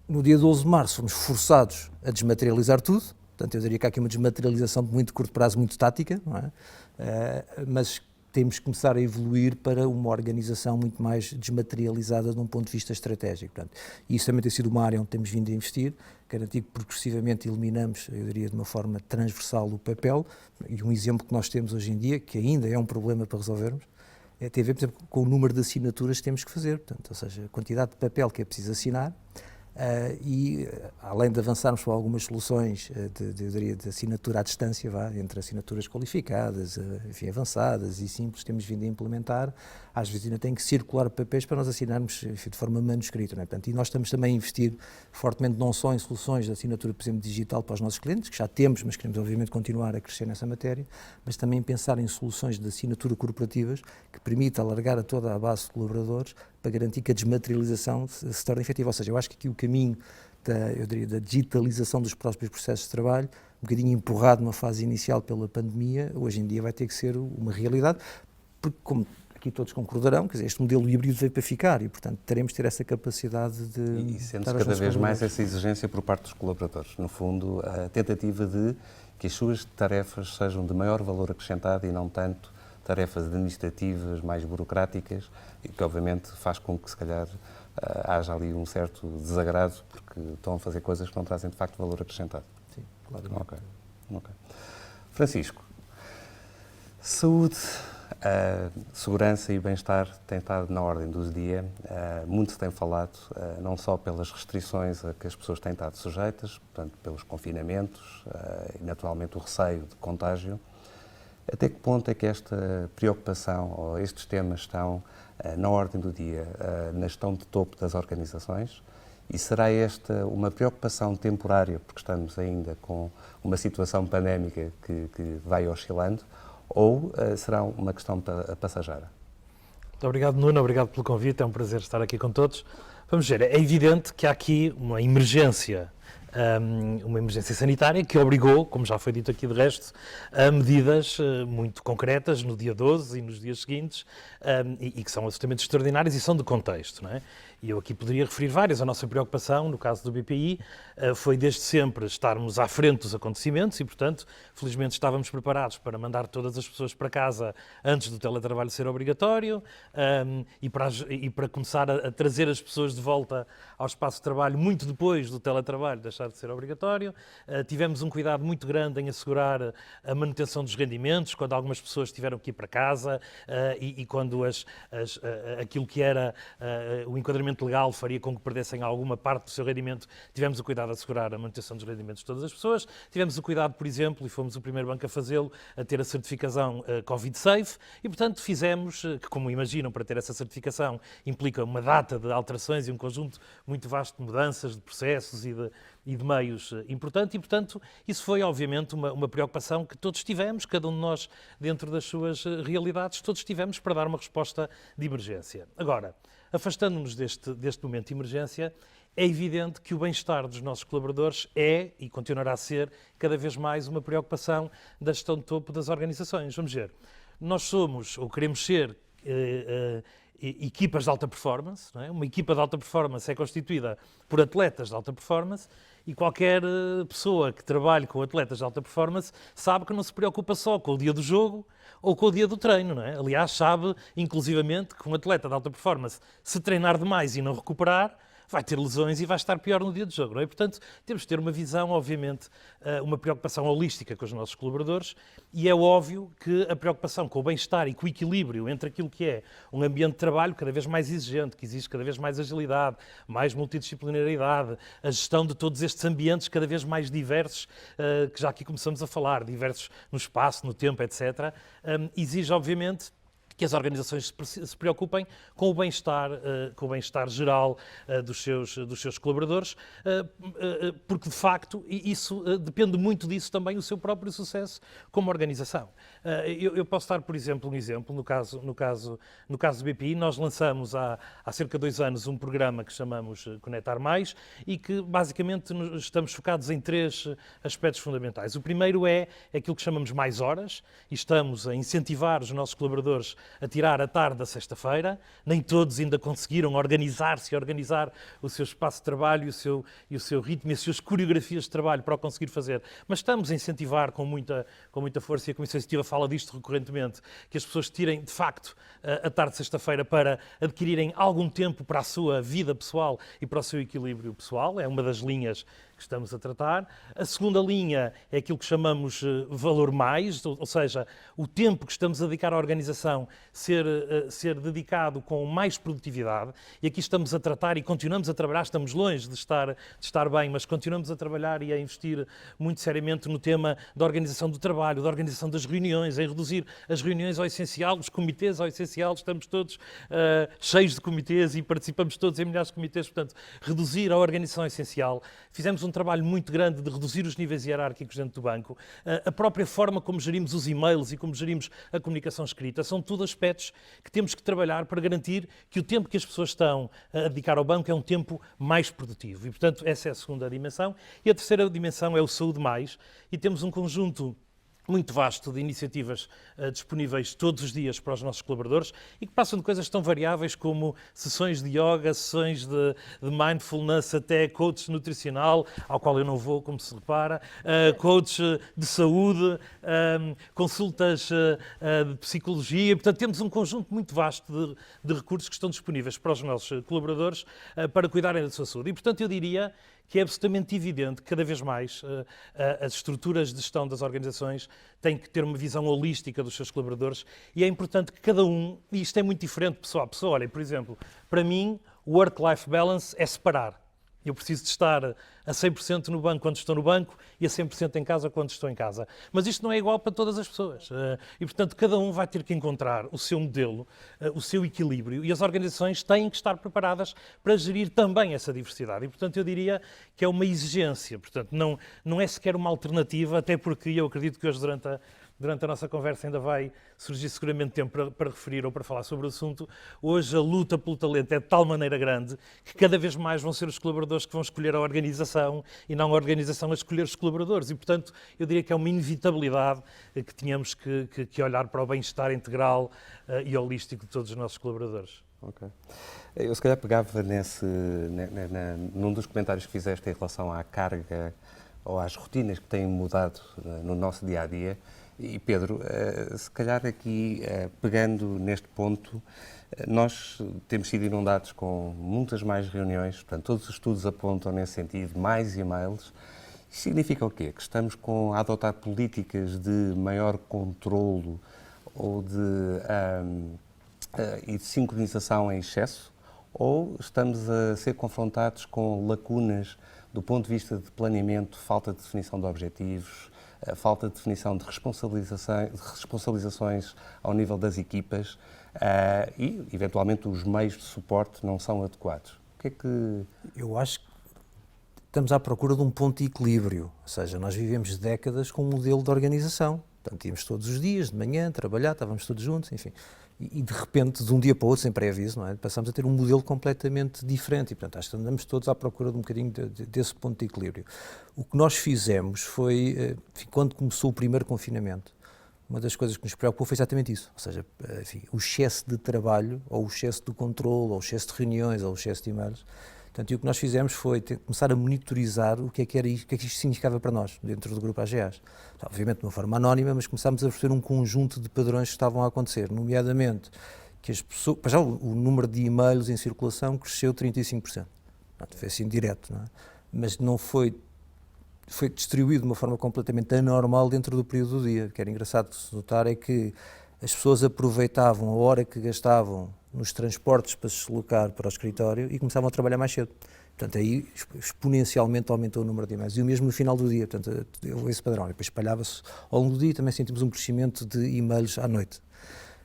No dia 12 de março fomos forçados a desmaterializar tudo, portanto eu diria que há aqui uma desmaterialização de muito curto prazo, muito tática, não é? Mas temos que começar a evoluir para uma organização muito mais desmaterializada de um ponto de vista estratégico. Portanto, isso também tem sido uma área onde temos vindo a investir, garantir que progressivamente eliminamos, eu diria de uma forma transversal, o papel, e um exemplo que nós temos hoje em dia, que ainda é um problema para resolvermos, tem a ver, por exemplo, com o número de assinaturas que temos que fazer, portanto, ou seja, a quantidade de papel que é preciso assinar. Além de avançarmos para algumas soluções de assinatura à distância, entre assinaturas qualificadas, enfim, avançadas e simples, temos vindo a implementar, às vezes ainda tem que circular papéis para nós assinarmos, enfim, de forma manuscrita. Não é? Portanto, e nós estamos também a investir fortemente não só em soluções de assinatura, por exemplo, digital para os nossos clientes, que já temos, mas queremos obviamente continuar a crescer nessa matéria, mas também pensar em soluções de assinatura corporativas que permitam alargar a toda a base de colaboradores para garantir que a desmaterialização se torne efetiva. Ou seja, eu acho que aqui o caminho da digitalização dos próprios processos de trabalho, um bocadinho empurrado numa fase inicial pela pandemia, hoje em dia vai ter que ser uma realidade, porque como aqui todos concordarão, quer dizer, este modelo híbrido veio para ficar e, portanto, teremos de ter essa capacidade de... E sente-se cada vez mais essa exigência por parte dos colaboradores. No fundo, a tentativa de que as suas tarefas sejam de maior valor acrescentado e não tanto tarefas administrativas mais burocráticas e que, obviamente, faz com que, se calhar, haja ali um certo desagrado porque estão a fazer coisas que não trazem, de facto, valor acrescentado. Sim, claramente. Ok. Francisco, saúde, segurança e bem-estar têm estado na ordem do dia. Muito se tem falado, não só pelas restrições a que as pessoas têm estado sujeitas, portanto, pelos confinamentos e, naturalmente, o receio de contágio. Até que ponto é que esta preocupação ou estes temas estão na ordem do dia, na gestão de topo das organizações? E será esta uma preocupação temporária, porque estamos ainda com uma situação pandémica que vai oscilando, ou será uma questão passageira? Muito obrigado, Nuno, obrigado pelo convite, é um prazer estar aqui com todos. Vamos ver, é evidente que há aqui uma emergência sanitária que obrigou, como já foi dito aqui de resto, a medidas muito concretas no dia 12 e nos dias seguintes e que são absolutamente extraordinárias e são de contexto, não é? E eu aqui poderia referir várias. A nossa preocupação, no caso do BPI, foi desde sempre estarmos à frente dos acontecimentos e, portanto, felizmente estávamos preparados para mandar todas as pessoas para casa antes do teletrabalho ser obrigatório e para começar a trazer as pessoas de volta ao espaço de trabalho muito depois do teletrabalho deixar de ser obrigatório. Tivemos um cuidado muito grande em assegurar a manutenção dos rendimentos, quando algumas pessoas tiveram que ir para casa e quando aquilo que era o enquadramento legal faria com que perdessem alguma parte do seu rendimento, tivemos o cuidado de assegurar a manutenção dos rendimentos de todas as pessoas. Tivemos o cuidado, por exemplo, e fomos o primeiro banco a fazê-lo, a ter a certificação Covid Safe e, portanto, fizemos, que como imaginam, para ter essa certificação implica uma data de alterações e um conjunto muito vasto de mudanças, de processos e de meios importante e, portanto, isso foi, obviamente, uma preocupação que todos tivemos, cada um de nós, dentro das suas realidades, todos tivemos para dar uma resposta de emergência. Agora, afastando-nos deste momento de emergência, é evidente que o bem-estar dos nossos colaboradores é e continuará a ser cada vez mais uma preocupação da gestão de topo das organizações. Vamos ver, nós somos, ou queremos ser, equipas de alta performance, não é? Uma equipa de alta performance é constituída por atletas de alta performance e qualquer pessoa que trabalhe com atletas de alta performance sabe que não se preocupa só com o dia do jogo ou com o dia do treino, não é? Aliás, sabe, inclusivamente, que um atleta de alta performance, se treinar demais e não recuperar, vai ter lesões e vai estar pior no dia de jogo, não é? Portanto, temos de ter uma visão, obviamente, uma preocupação holística com os nossos colaboradores e é óbvio que a preocupação com o bem-estar e com o equilíbrio entre aquilo que é um ambiente de trabalho cada vez mais exigente, que exige cada vez mais agilidade, mais multidisciplinaridade, a gestão de todos estes ambientes cada vez mais diversos, que já aqui começamos a falar, diversos no espaço, no tempo, etc., exige, obviamente, que as organizações se preocupem com o bem-estar geral dos seus colaboradores, porque de facto isso depende muito disso também o seu próprio sucesso como organização. Eu posso dar, por exemplo, um exemplo, no caso do BPI, nós lançamos há cerca de 2 anos um programa que chamamos Conectar Mais e que basicamente estamos focados em 3 aspectos fundamentais. O primeiro é aquilo que chamamos mais horas e estamos a incentivar os nossos colaboradores a tirar a tarde da sexta-feira. Nem todos ainda conseguiram organizar-se e organizar o seu espaço de trabalho e o seu ritmo e as suas coreografias de trabalho para o conseguir fazer. Mas estamos a incentivar com muita força, e a Comissão Executiva fala disto recorrentemente, que as pessoas tirem, de facto, a tarde de sexta-feira para adquirirem algum tempo para a sua vida pessoal e para o seu equilíbrio pessoal. É uma das linhas que estamos a tratar. A segunda linha é aquilo que chamamos valor mais, ou seja, o tempo que estamos a dedicar à organização ser dedicado com mais produtividade. E aqui estamos a tratar e continuamos a trabalhar, estamos longe de estar bem, mas continuamos a trabalhar e a investir muito seriamente no tema da organização do trabalho, da organização das reuniões, em reduzir as reuniões ao essencial, os comitês ao essencial. Estamos todos cheios de comitês e participamos todos em milhares de comitês, portanto, reduzir a organização ao essencial. Fizemos um trabalho muito grande de reduzir os níveis hierárquicos dentro do banco. A própria forma como gerimos os e-mails e como gerimos a comunicação escrita são tudo aspectos que temos que trabalhar para garantir que o tempo que as pessoas estão a dedicar ao banco é um tempo mais produtivo. E, portanto, essa é a segunda dimensão. E a terceira dimensão é o Saúde Mais. E temos um conjunto muito vasto de iniciativas disponíveis todos os dias para os nossos colaboradores e que passam de coisas tão variáveis como sessões de yoga, sessões de mindfulness, até coach nutricional, ao qual eu não vou, como se repara, coach de saúde, consultas de psicologia. Portanto, temos um conjunto muito vasto de recursos que estão disponíveis para os nossos colaboradores para cuidarem da sua saúde. E, portanto, eu diria que é absolutamente evidente que cada vez mais as estruturas de gestão das organizações têm que ter uma visão holística dos seus colaboradores e é importante que cada um, e isto é muito diferente de pessoa a pessoa, olhem, por exemplo, para mim o work-life balance é separar. Eu preciso de estar a 100% no banco quando estou no banco e a 100% em casa quando estou em casa. Mas isto não é igual para todas as pessoas. E, portanto, cada um vai ter que encontrar o seu modelo, o seu equilíbrio, e as organizações têm que estar preparadas para gerir também essa diversidade. E, portanto, eu diria que é uma exigência. Portanto, não é sequer uma alternativa, até porque eu acredito que hoje, durante a nossa conversa, ainda vai surgir seguramente tempo para referir ou para falar sobre o assunto. Hoje a luta pelo talento é de tal maneira grande que cada vez mais vão ser os colaboradores que vão escolher a organização e não a organização a escolher os colaboradores. E, portanto, eu diria que é uma inevitabilidade que tenhamos que olhar para o bem-estar integral e holístico de todos os nossos colaboradores. Ok. Eu se calhar pegava num dos comentários que fizeste em relação à carga ou às rotinas que têm mudado no nosso dia-a-dia. E Pedro, se calhar aqui, pegando neste ponto, nós temos sido inundados com muitas mais reuniões, portanto, todos os estudos apontam nesse sentido, mais e-mails. Isso significa o quê? Que estamos a adotar políticas de maior controlo ou e de sincronização em excesso? Ou estamos a ser confrontados com lacunas do ponto de vista de planeamento, falta de definição de objetivos, a falta de definição de responsabilizações ao nível das equipas e, eventualmente, os meios de suporte não são adequados? O que é que... Eu acho que estamos à procura de um ponto de equilíbrio, ou seja, nós vivemos décadas com um modelo de organização, portanto, íamos todos os dias, de manhã, trabalhar, estávamos todos juntos, enfim, e de repente, de um dia para o outro, sem pré-aviso, não é? Passamos a ter um modelo completamente diferente e, portanto, acho que andamos todos à procura de um bocadinho desse ponto de equilíbrio. O que nós fizemos foi, quando começou o primeiro confinamento, uma das coisas que nos preocupou foi exatamente isso, ou seja, enfim, o excesso de trabalho, ou o excesso de controle, ou o excesso de reuniões, ou o excesso de e-mails. Portanto, e o que nós fizemos foi começar a monitorizar o que é que isto significava para nós, dentro do grupo AGEAs. Obviamente de uma forma anónima, mas começámos a perceber um conjunto de padrões que estavam a acontecer, nomeadamente que as pessoas, já o número de e-mails em circulação cresceu 35%. Portanto, foi assim direto, não é? Mas não foi distribuído de uma forma completamente anormal dentro do período do dia. O que era engraçado de se notar é que as pessoas aproveitavam a hora que gastavam nos transportes para se deslocar para o escritório e começavam a trabalhar mais cedo. Portanto, aí exponencialmente aumentou o número de e-mails. E o mesmo no final do dia, portanto, esse padrão. E depois espalhava-se ao longo do dia e também sentimos um crescimento de e-mails à noite.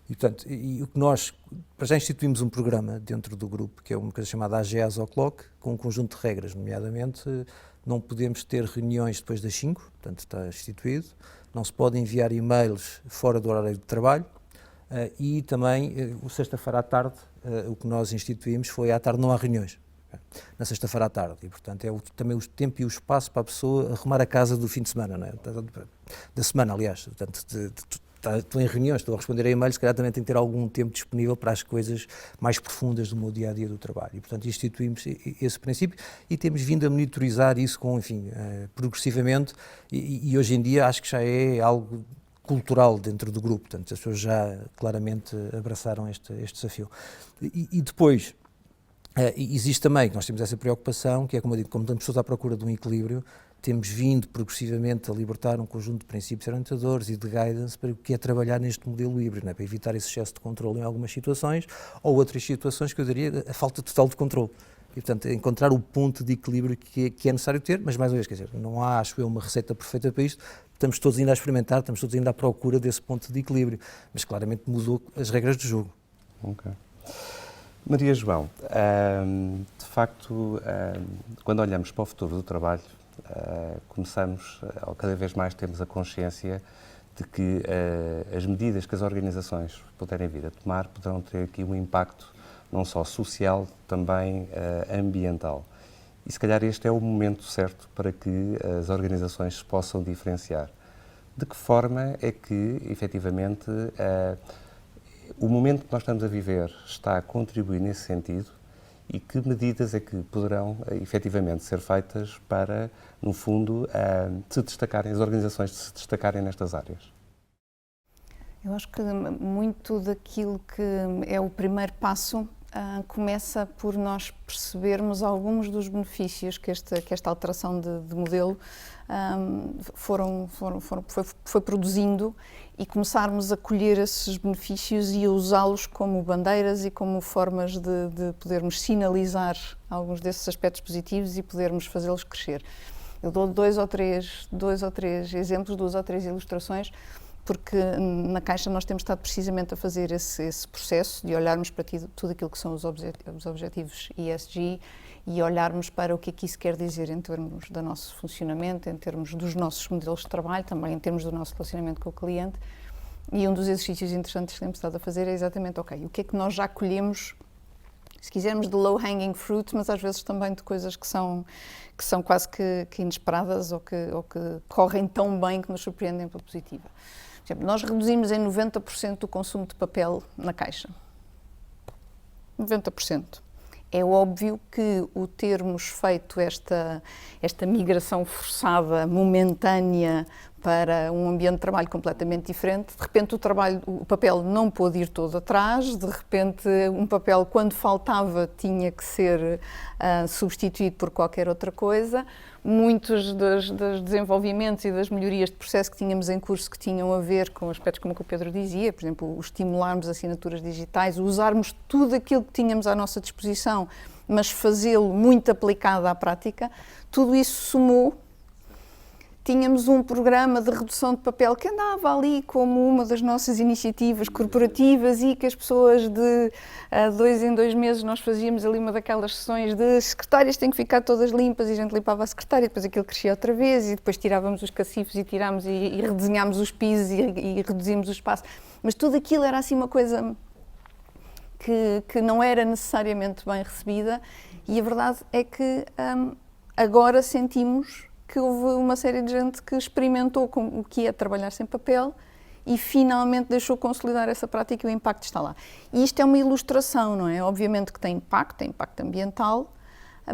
E, portanto, o que nós, já instituímos um programa dentro do grupo, que é uma coisa chamada AGEAS O'Clock, com um conjunto de regras, nomeadamente, não podemos ter reuniões depois das 5, portanto está instituído, não se pode enviar e-mails fora do horário de trabalho, e também, sexta-feira à tarde, o que nós instituímos foi, à tarde não há reuniões, na sexta-feira à tarde, e portanto é também o tempo e o espaço para a pessoa arrumar a casa do fim de semana, não é? Da semana, aliás, portanto, estou em reuniões, estou a responder a e-mails, se calhar também tenho que ter algum tempo disponível para as coisas mais profundas do meu dia-a-dia do trabalho, e portanto instituímos esse princípio e temos vindo a monitorizar isso progressivamente, e hoje em dia acho que já é algo cultural dentro do grupo, portanto as pessoas já claramente abraçaram este desafio. E depois, existe também, nós temos essa preocupação, que é, como eu digo, como estamos todos à procura de um equilíbrio, temos vindo progressivamente a libertar um conjunto de princípios orientadores e de guidance para o que é trabalhar neste modelo híbrido, não é? Para evitar esse excesso de controle em algumas situações, ou outras situações que eu diria a falta total de controle. E, portanto, encontrar o ponto de equilíbrio que é necessário ter, mas mais uma vez, quer dizer, não há, acho eu, uma receita perfeita para isto, estamos todos ainda a experimentar, estamos todos ainda à procura desse ponto de equilíbrio, mas claramente mudou as regras do jogo. Ok. Maria João, de facto, quando olhamos para o futuro do trabalho, começamos, ou cada vez mais temos a consciência de que as medidas que as organizações puderem vir a tomar poderão ter aqui um impacto não só social, também ambiental. E se calhar este é o momento certo para que as organizações se possam diferenciar. De que forma é que, efetivamente, o momento que nós estamos a viver está a contribuir nesse sentido e que medidas é que poderão, efetivamente, ser feitas para, no fundo, se destacarem, as organizações se destacarem nestas áreas? Eu acho que muito daquilo que é o primeiro passo começa por nós percebermos alguns dos benefícios que esta alteração de modelo foi produzindo e começarmos a colher esses benefícios e a usá-los como bandeiras e como formas de podermos sinalizar alguns desses aspectos positivos e podermos fazê-los crescer. Eu dou dois ou três exemplos, 2 ou 3 ilustrações, porque na Caixa nós temos estado precisamente a fazer esse processo de olharmos para tudo aquilo que são os objetivos ESG e olharmos para o que é que isso quer dizer em termos do nosso funcionamento, em termos dos nossos modelos de trabalho, também em termos do nosso relacionamento com o cliente. E um dos exercícios interessantes que temos estado a fazer é exatamente, ok, o que é que nós já colhemos, se quisermos de low-hanging fruit, mas às vezes também de coisas que são quase que inesperadas ou que correm tão bem que nos surpreendem pela positiva. Por exemplo, nós reduzimos em 90% o consumo de papel na Caixa. 90%. É óbvio que o termos feito esta migração forçada, momentânea, para um ambiente de trabalho completamente diferente, de repente o papel não pôde ir todo atrás, de repente um papel, quando faltava, tinha que ser substituído por qualquer outra coisa. Muitos dos desenvolvimentos e das melhorias de processo que tínhamos em curso que tinham a ver com aspectos como o que o Pedro dizia, por exemplo, o estimularmos assinaturas digitais, usarmos tudo aquilo que tínhamos à nossa disposição, mas fazê-lo muito aplicado à prática, tudo isso somou. Tínhamos um programa de redução de papel que andava ali como uma das nossas iniciativas corporativas e que as pessoas de 2 em 2 meses nós fazíamos ali uma daquelas sessões de secretárias têm que ficar todas limpas e a gente limpava a secretária, depois aquilo crescia outra vez e depois tirávamos os cacifes e tirámos e redesenhámos os pisos e reduzíamos o espaço. Mas tudo aquilo era assim uma coisa que não era necessariamente bem recebida e a verdade é que agora sentimos que houve uma série de gente que experimentou o que é trabalhar sem papel e finalmente deixou consolidar essa prática e o impacto está lá. E isto é uma ilustração, não é? Obviamente que tem impacto ambiental,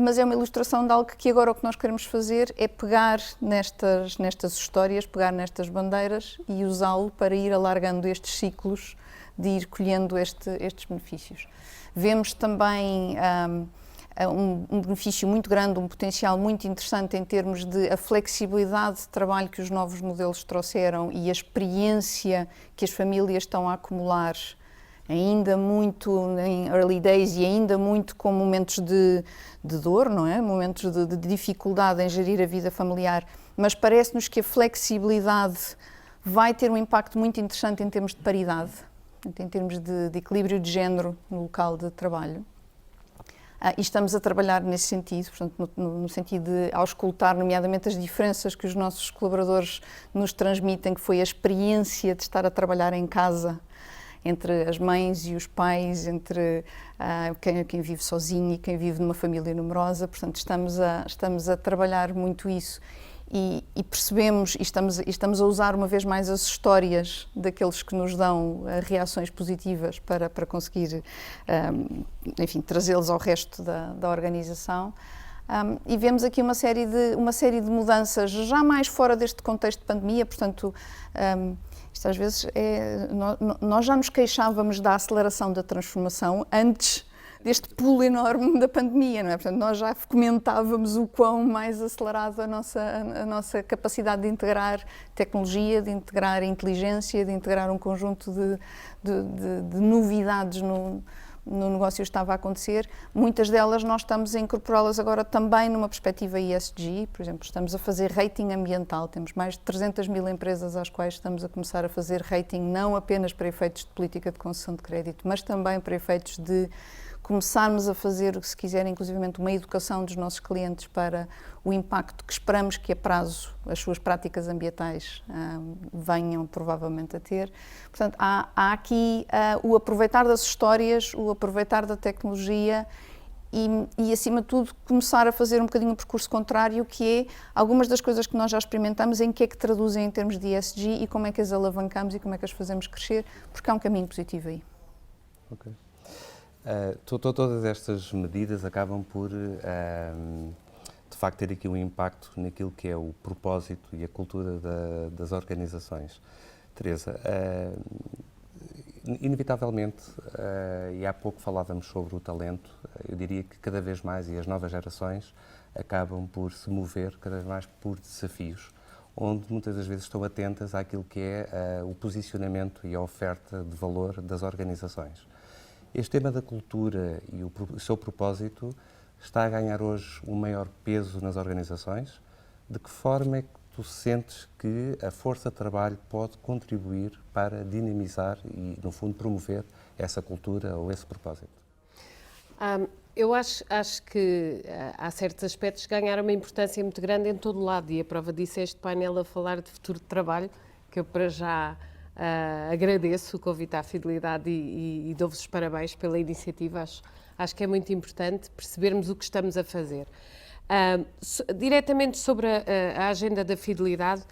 mas é uma ilustração de algo que agora o que nós queremos fazer é pegar nestas histórias, pegar nestas bandeiras e usá-lo para ir alargando estes ciclos de ir colhendo estes benefícios. Vemos também um benefício muito grande, um potencial muito interessante em termos de a flexibilidade de trabalho que os novos modelos trouxeram e a experiência que as famílias estão a acumular, ainda muito em early days e ainda muito com momentos de dor, não é? Momentos de dificuldade em gerir a vida familiar, mas parece-nos que a flexibilidade vai ter um impacto muito interessante em termos de paridade, em termos de equilíbrio de género no local de trabalho. E estamos a trabalhar nesse sentido, portanto, no sentido de auscultar, nomeadamente, as diferenças que os nossos colaboradores nos transmitem, que foi a experiência de estar a trabalhar em casa, entre as mães e os pais, entre quem vive sozinho e quem vive numa família numerosa. Portanto, estamos a trabalhar muito isso. E percebemos, e estamos a usar uma vez mais as histórias daqueles que nos dão reações positivas para conseguir, enfim, trazê-los ao resto da organização. E vemos aqui uma série de mudanças, já mais fora deste contexto de pandemia, portanto, isto às vezes nós já nos queixávamos da aceleração da transformação antes deste pulo enorme da pandemia, não é? Portanto, nós já comentávamos o quão mais acelerado a nossa capacidade de integrar tecnologia, de integrar inteligência, de integrar um conjunto de novidades no negócio estava a acontecer. Muitas delas nós estamos a incorporá-las agora também numa perspectiva ESG, por exemplo, estamos a fazer rating ambiental, temos mais de 300 mil empresas às quais estamos a começar a fazer rating, não apenas para efeitos de política de concessão de crédito, mas também para efeitos de começarmos a fazer, se quiserem, inclusivamente uma educação dos nossos clientes para o impacto que esperamos que a prazo as suas práticas ambientais venham provavelmente a ter. Portanto, há aqui o aproveitar das histórias, o aproveitar da tecnologia e, acima de tudo, começar a fazer um bocadinho o percurso contrário, que é algumas das coisas que nós já experimentamos, em que é que traduzem em termos de ESG e como é que as alavancamos e como é que as fazemos crescer, porque há um caminho positivo aí. Ok. Todas estas medidas acabam por, de facto, ter aqui um impacto naquilo que é o propósito e a cultura das organizações. Teresa, Inevitavelmente, e há pouco falávamos sobre o talento, eu diria que cada vez mais, e as novas gerações acabam por se mover cada vez mais por desafios, onde muitas das vezes estão atentas àquilo que é o posicionamento e a oferta de valor das organizações. Este tema da cultura e o seu propósito está a ganhar hoje um maior peso nas organizações. De que forma é que tu sentes que a força de trabalho pode contribuir para dinamizar e, no fundo, promover essa cultura ou esse propósito? Eu acho que há certos aspectos que ganharam uma importância muito grande em todo o lado, e a prova disso é este painel a falar de futuro de trabalho, que eu para já agradeço o convite à Fidelidade e dou-vos os parabéns pela iniciativa. Acho que é muito importante percebermos o que estamos a fazer. Diretamente sobre a agenda da fidelidade,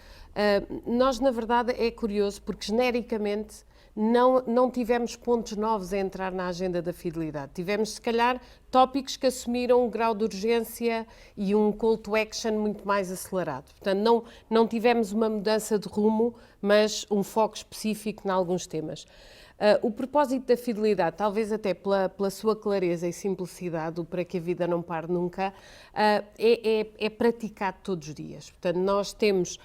nós, na verdade, é curioso porque genericamente não tivemos pontos novos a entrar na agenda da fidelidade. Tivemos, se calhar, tópicos que assumiram um grau de urgência e um call to action muito mais acelerado. Portanto, não tivemos uma mudança de rumo, mas um foco específico em alguns temas. O propósito da fidelidade, talvez até pela sua clareza e simplicidade, o para que a vida não pare nunca, é praticado todos os dias. Portanto, nós temos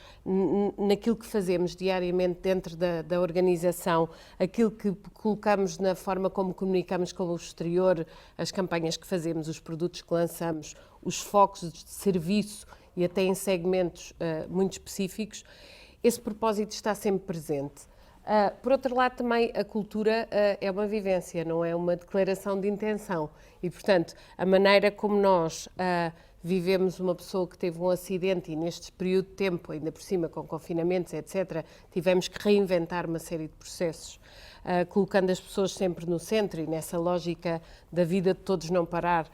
naquilo que fazemos diariamente dentro da organização, aquilo que colocamos na forma como comunicamos com o exterior, as campanhas que fazemos, os produtos que lançamos, os focos de serviço e até em segmentos muito específicos, esse propósito está sempre presente. Por outro lado, também a cultura é uma vivência, não é uma declaração de intenção. E, portanto, a maneira como nós vivemos uma pessoa que teve um acidente e neste período de tempo, ainda por cima com confinamentos, etc., tivemos que reinventar uma série de processos, colocando as pessoas sempre no centro e nessa lógica da vida de todos não parar,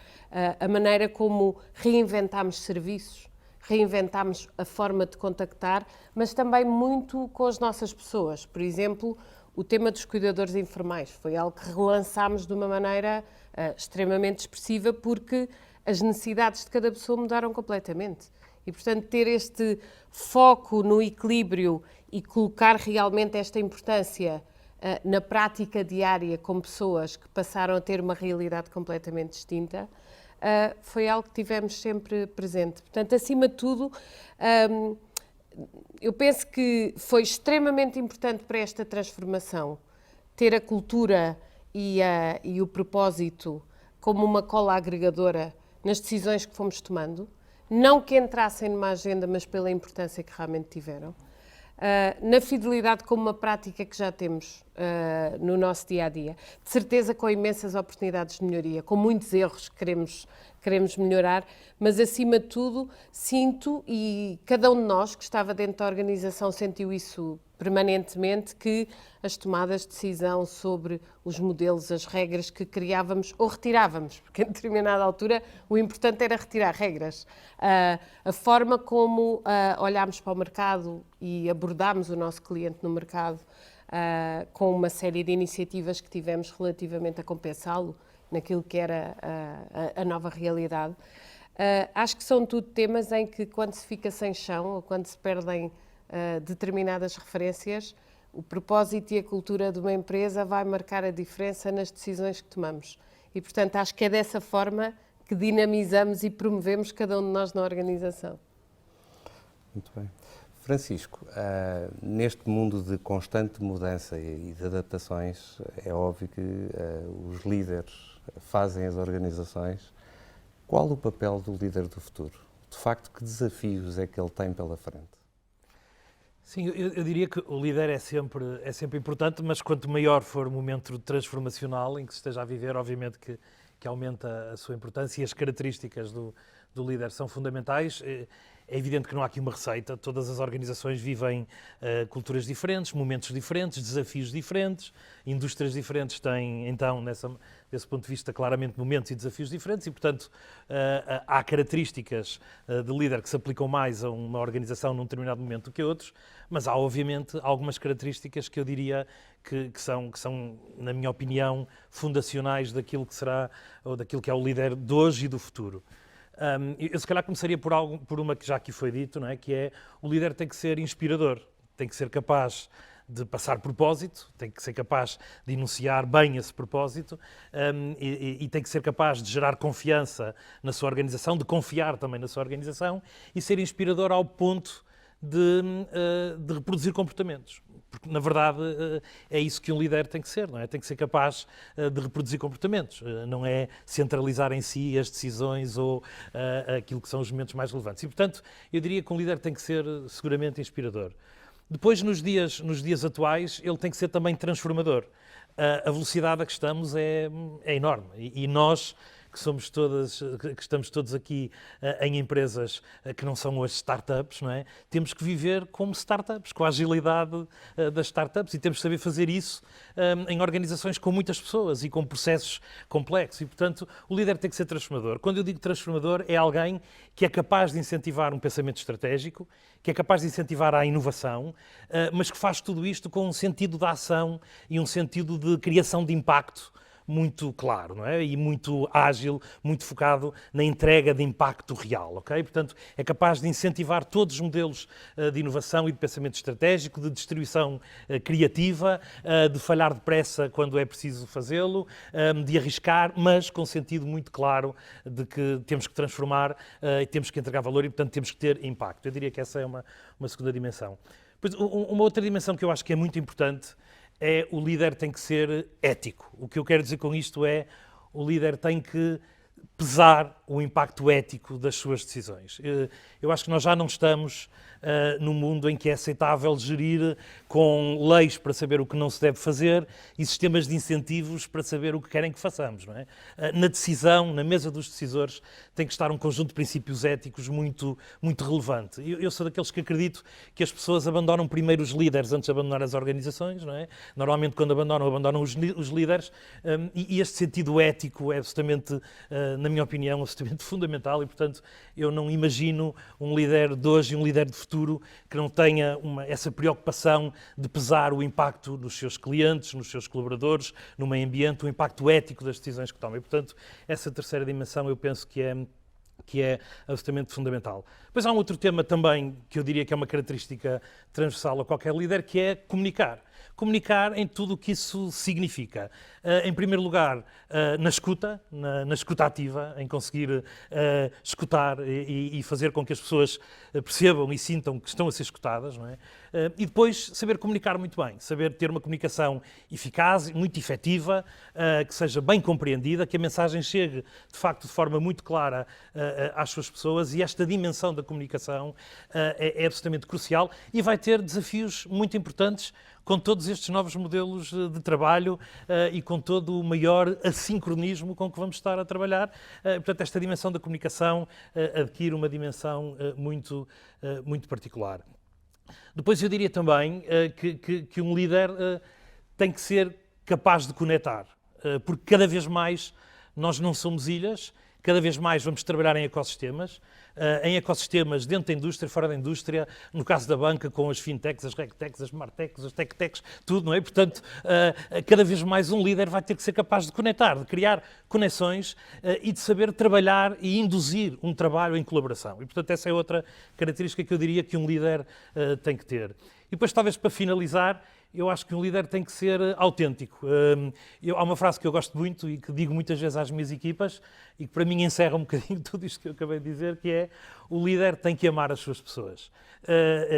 a maneira como reinventámos serviços, reinventámos a forma de contactar, mas também muito com as nossas pessoas. Por exemplo, o tema dos cuidadores informais foi algo que relançámos de uma maneira extremamente expressiva porque as necessidades de cada pessoa mudaram completamente. E, portanto, ter este foco no equilíbrio e colocar realmente esta importância na prática diária com pessoas que passaram a ter uma realidade completamente distinta, foi algo que tivemos sempre presente. Portanto, acima de tudo, eu penso que foi extremamente importante para esta transformação ter a cultura e o propósito como uma cola agregadora nas decisões que fomos tomando, não que entrassem numa agenda, mas pela importância que realmente tiveram. Na fidelidade como uma prática que já temos no nosso dia-a-dia. De certeza com imensas oportunidades de melhoria, com muitos erros que queremos melhorar, mas acima de tudo sinto, e cada um de nós que estava dentro da organização sentiu isso permanentemente, que as tomadas de decisão sobre os modelos, as regras que criávamos ou retirávamos, porque em determinada altura o importante era retirar regras. A forma como olhámos para o mercado e abordámos o nosso cliente no mercado com uma série de iniciativas que tivemos relativamente a compensá-lo naquilo que era a nova realidade. Acho que são tudo temas em que quando se fica sem chão ou quando se perdem determinadas referências, o propósito e a cultura de uma empresa vai marcar a diferença nas decisões que tomamos. E, portanto, acho que é dessa forma que dinamizamos e promovemos cada um de nós na organização. Muito bem. Francisco, neste mundo de constante mudança e de adaptações, é óbvio que os líderes fazem as organizações. Qual o papel do líder do futuro? De facto, que desafios é que ele tem pela frente? Sim, eu diria que o líder é sempre importante, mas quanto maior for o momento transformacional em que se esteja a viver, obviamente que aumenta a sua importância, e as características do líder são fundamentais. É evidente que não há aqui uma receita, todas as organizações vivem culturas diferentes, momentos diferentes, desafios diferentes, indústrias diferentes têm, então, desse ponto de vista, claramente momentos e desafios diferentes e, portanto, há características de líder que se aplicam mais a uma organização num determinado momento do que a outros, mas há, obviamente, algumas características que eu diria que são, na minha opinião, fundacionais daquilo que será, ou daquilo que é o líder de hoje e do futuro. Eu se calhar começaria por uma que já aqui foi dito, não é? Que é o líder tem que ser inspirador, tem que ser capaz de passar propósito, tem que ser capaz de enunciar bem esse propósito e tem que ser capaz de gerar confiança na sua organização, de confiar também na sua organização e ser inspirador ao ponto de reproduzir comportamentos. Porque, na verdade, é isso que um líder tem que ser, não é? Tem que ser capaz de reproduzir comportamentos, não é centralizar em si as decisões ou aquilo que são os momentos mais relevantes. E, portanto, eu diria que um líder tem que ser seguramente inspirador. Depois, nos dias atuais, ele tem que ser também transformador. A velocidade a que estamos é enorme e nós que estamos todos aqui em empresas que não são as startups, não é? Temos que viver como startups, com a agilidade das startups e temos que saber fazer isso em organizações com muitas pessoas e com processos complexos e, portanto, o líder tem que ser transformador. Quando eu digo transformador, é alguém que é capaz de incentivar um pensamento estratégico, que é capaz de incentivar a inovação, mas que faz tudo isto com um sentido de ação e um sentido de criação de impacto muito claro, não é? E muito ágil, muito focado na entrega de impacto real, ok? Portanto, é capaz de incentivar todos os modelos de inovação e de pensamento estratégico, de distribuição criativa, de falhar depressa quando é preciso fazê-lo, de arriscar, mas com sentido muito claro de que temos que transformar e temos que entregar valor e, portanto, temos que ter impacto. Eu diria que essa é uma segunda dimensão. Depois, uma outra dimensão que eu acho que é muito importante é o líder tem que ser ético. O que eu quero dizer com isto é o líder tem que pesar o impacto ético das suas decisões. Eu acho que nós já não estamos num mundo em que é aceitável gerir com leis para saber o que não se deve fazer e sistemas de incentivos para saber o que querem que façamos, não é? Na decisão, na mesa dos decisores, tem que estar um conjunto de princípios éticos muito, muito relevante. Eu sou daqueles que acredito que as pessoas abandonam primeiro os líderes antes de abandonar as organizações, não é? Normalmente, quando abandonam os líderes e este sentido ético é absolutamente, na minha opinião, absolutamente fundamental e, portanto, eu não imagino um líder de hoje e um líder de futuro que não tenha essa preocupação de pesar o impacto nos seus clientes, nos seus colaboradores, no meio ambiente, o impacto ético das decisões que tomam. E, portanto, essa terceira dimensão eu penso que é absolutamente fundamental. Depois há um outro tema também que eu diria que é uma característica transversal a qualquer líder, que é comunicar. Comunicar em tudo o que isso significa. Em primeiro lugar, na escuta ativa, em conseguir escutar e fazer com que as pessoas percebam e sintam que estão a ser escutadas, não é? E depois saber comunicar muito bem, saber ter uma comunicação eficaz, muito efetiva, que seja bem compreendida, que a mensagem chegue de facto de forma muito clara às suas pessoas e esta dimensão da comunicação é absolutamente crucial e vai ter desafios muito importantes com todos estes novos modelos de trabalho e com todo o maior assincronismo com que vamos estar a trabalhar. Portanto, esta dimensão da comunicação adquire uma dimensão muito particular. Depois eu diria também que um líder tem que ser capaz de conectar, porque cada vez mais nós não somos ilhas, cada vez mais vamos trabalhar em ecossistemas dentro da indústria, fora da indústria, no caso da banca, com as fintechs, as regtechs, as martechs, as techtechs, tudo, não é? Portanto, cada vez mais um líder vai ter que ser capaz de conectar, de criar conexões e de saber trabalhar e induzir um trabalho em colaboração. E, portanto, essa é outra característica que eu diria que um líder tem que ter. E depois, talvez para finalizar, eu acho que um líder tem que ser autêntico. Há uma frase que eu gosto muito e que digo muitas vezes às minhas equipas e que para mim encerra um bocadinho tudo isto que eu acabei de dizer, que é o líder tem que amar as suas pessoas.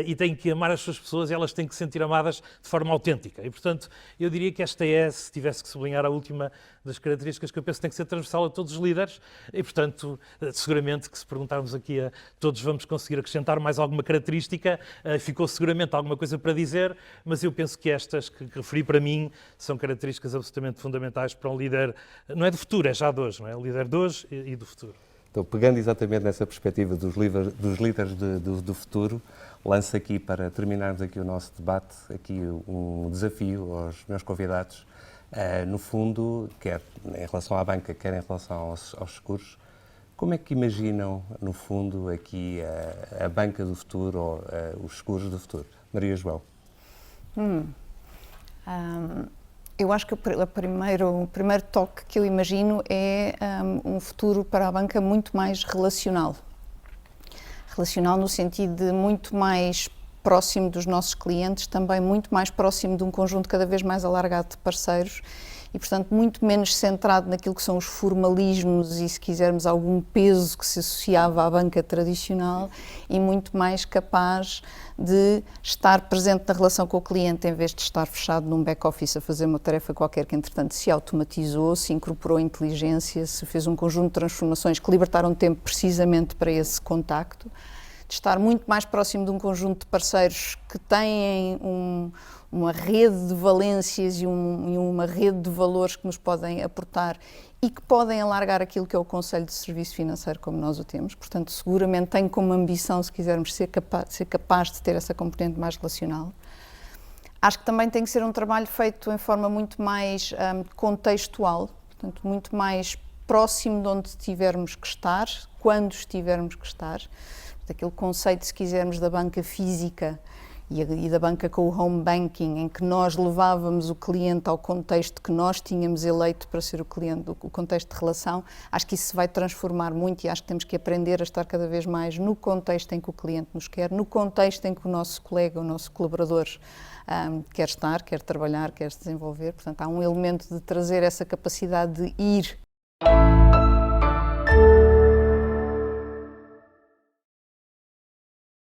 E tem que amar as suas pessoas e elas têm que se sentir amadas de forma autêntica. E, portanto, eu diria que esta se tivesse que sublinhar a última das características que eu penso que tem que ser transversal a todos os líderes e, portanto, seguramente que se perguntarmos aqui a todos vamos conseguir acrescentar mais alguma característica, ficou seguramente alguma coisa para dizer, mas eu penso que estas que referi para mim são características absolutamente fundamentais para um líder, não é do futuro, é já de hoje, não é? O líder de hoje e do futuro. Então, pegando exatamente nessa perspectiva dos líderes do futuro, lanço aqui, para terminarmos aqui o nosso debate, aqui um desafio aos meus convidados, no fundo, quer em relação à banca, quer em relação aos seguros, como é que imaginam, no fundo, aqui a banca do futuro ou os seguros do futuro? Maria João. Eu acho que o primeiro toque que eu imagino é um futuro para a banca muito mais relacional. Relacional no sentido de muito mais próximo dos nossos clientes, também muito mais próximo de um conjunto cada vez mais alargado de parceiros e, portanto, muito menos centrado naquilo que são os formalismos e, se quisermos, algum peso que se associava à banca tradicional e muito mais capaz de estar presente na relação com o cliente em vez de estar fechado num back-office a fazer uma tarefa qualquer que, entretanto, se automatizou, se incorporou inteligência, se fez um conjunto de transformações que libertaram tempo precisamente para esse contacto, de estar muito mais próximo de um conjunto de parceiros que têm uma rede de valências e uma rede de valores que nos podem aportar e que podem alargar aquilo que é o Conselho de Serviço Financeiro como nós o temos. Portanto, seguramente tem como ambição, se quisermos, ser capaz de ter essa componente mais relacional. Acho que também tem que ser um trabalho feito em forma muito mais contextual, portanto, muito mais próximo de onde tivermos que estar, quando estivermos que estar. Aquele conceito, se quisermos, da banca física e da banca com o home banking, em que nós levávamos o cliente ao contexto que nós tínhamos eleito para ser o cliente, o contexto de relação, acho que isso se vai transformar muito e acho que temos que aprender a estar cada vez mais no contexto em que o cliente nos quer, no contexto em que o nosso colega, o nosso colaborador quer estar, quer trabalhar, quer se desenvolver. Portanto, há um elemento de trazer essa capacidade de ir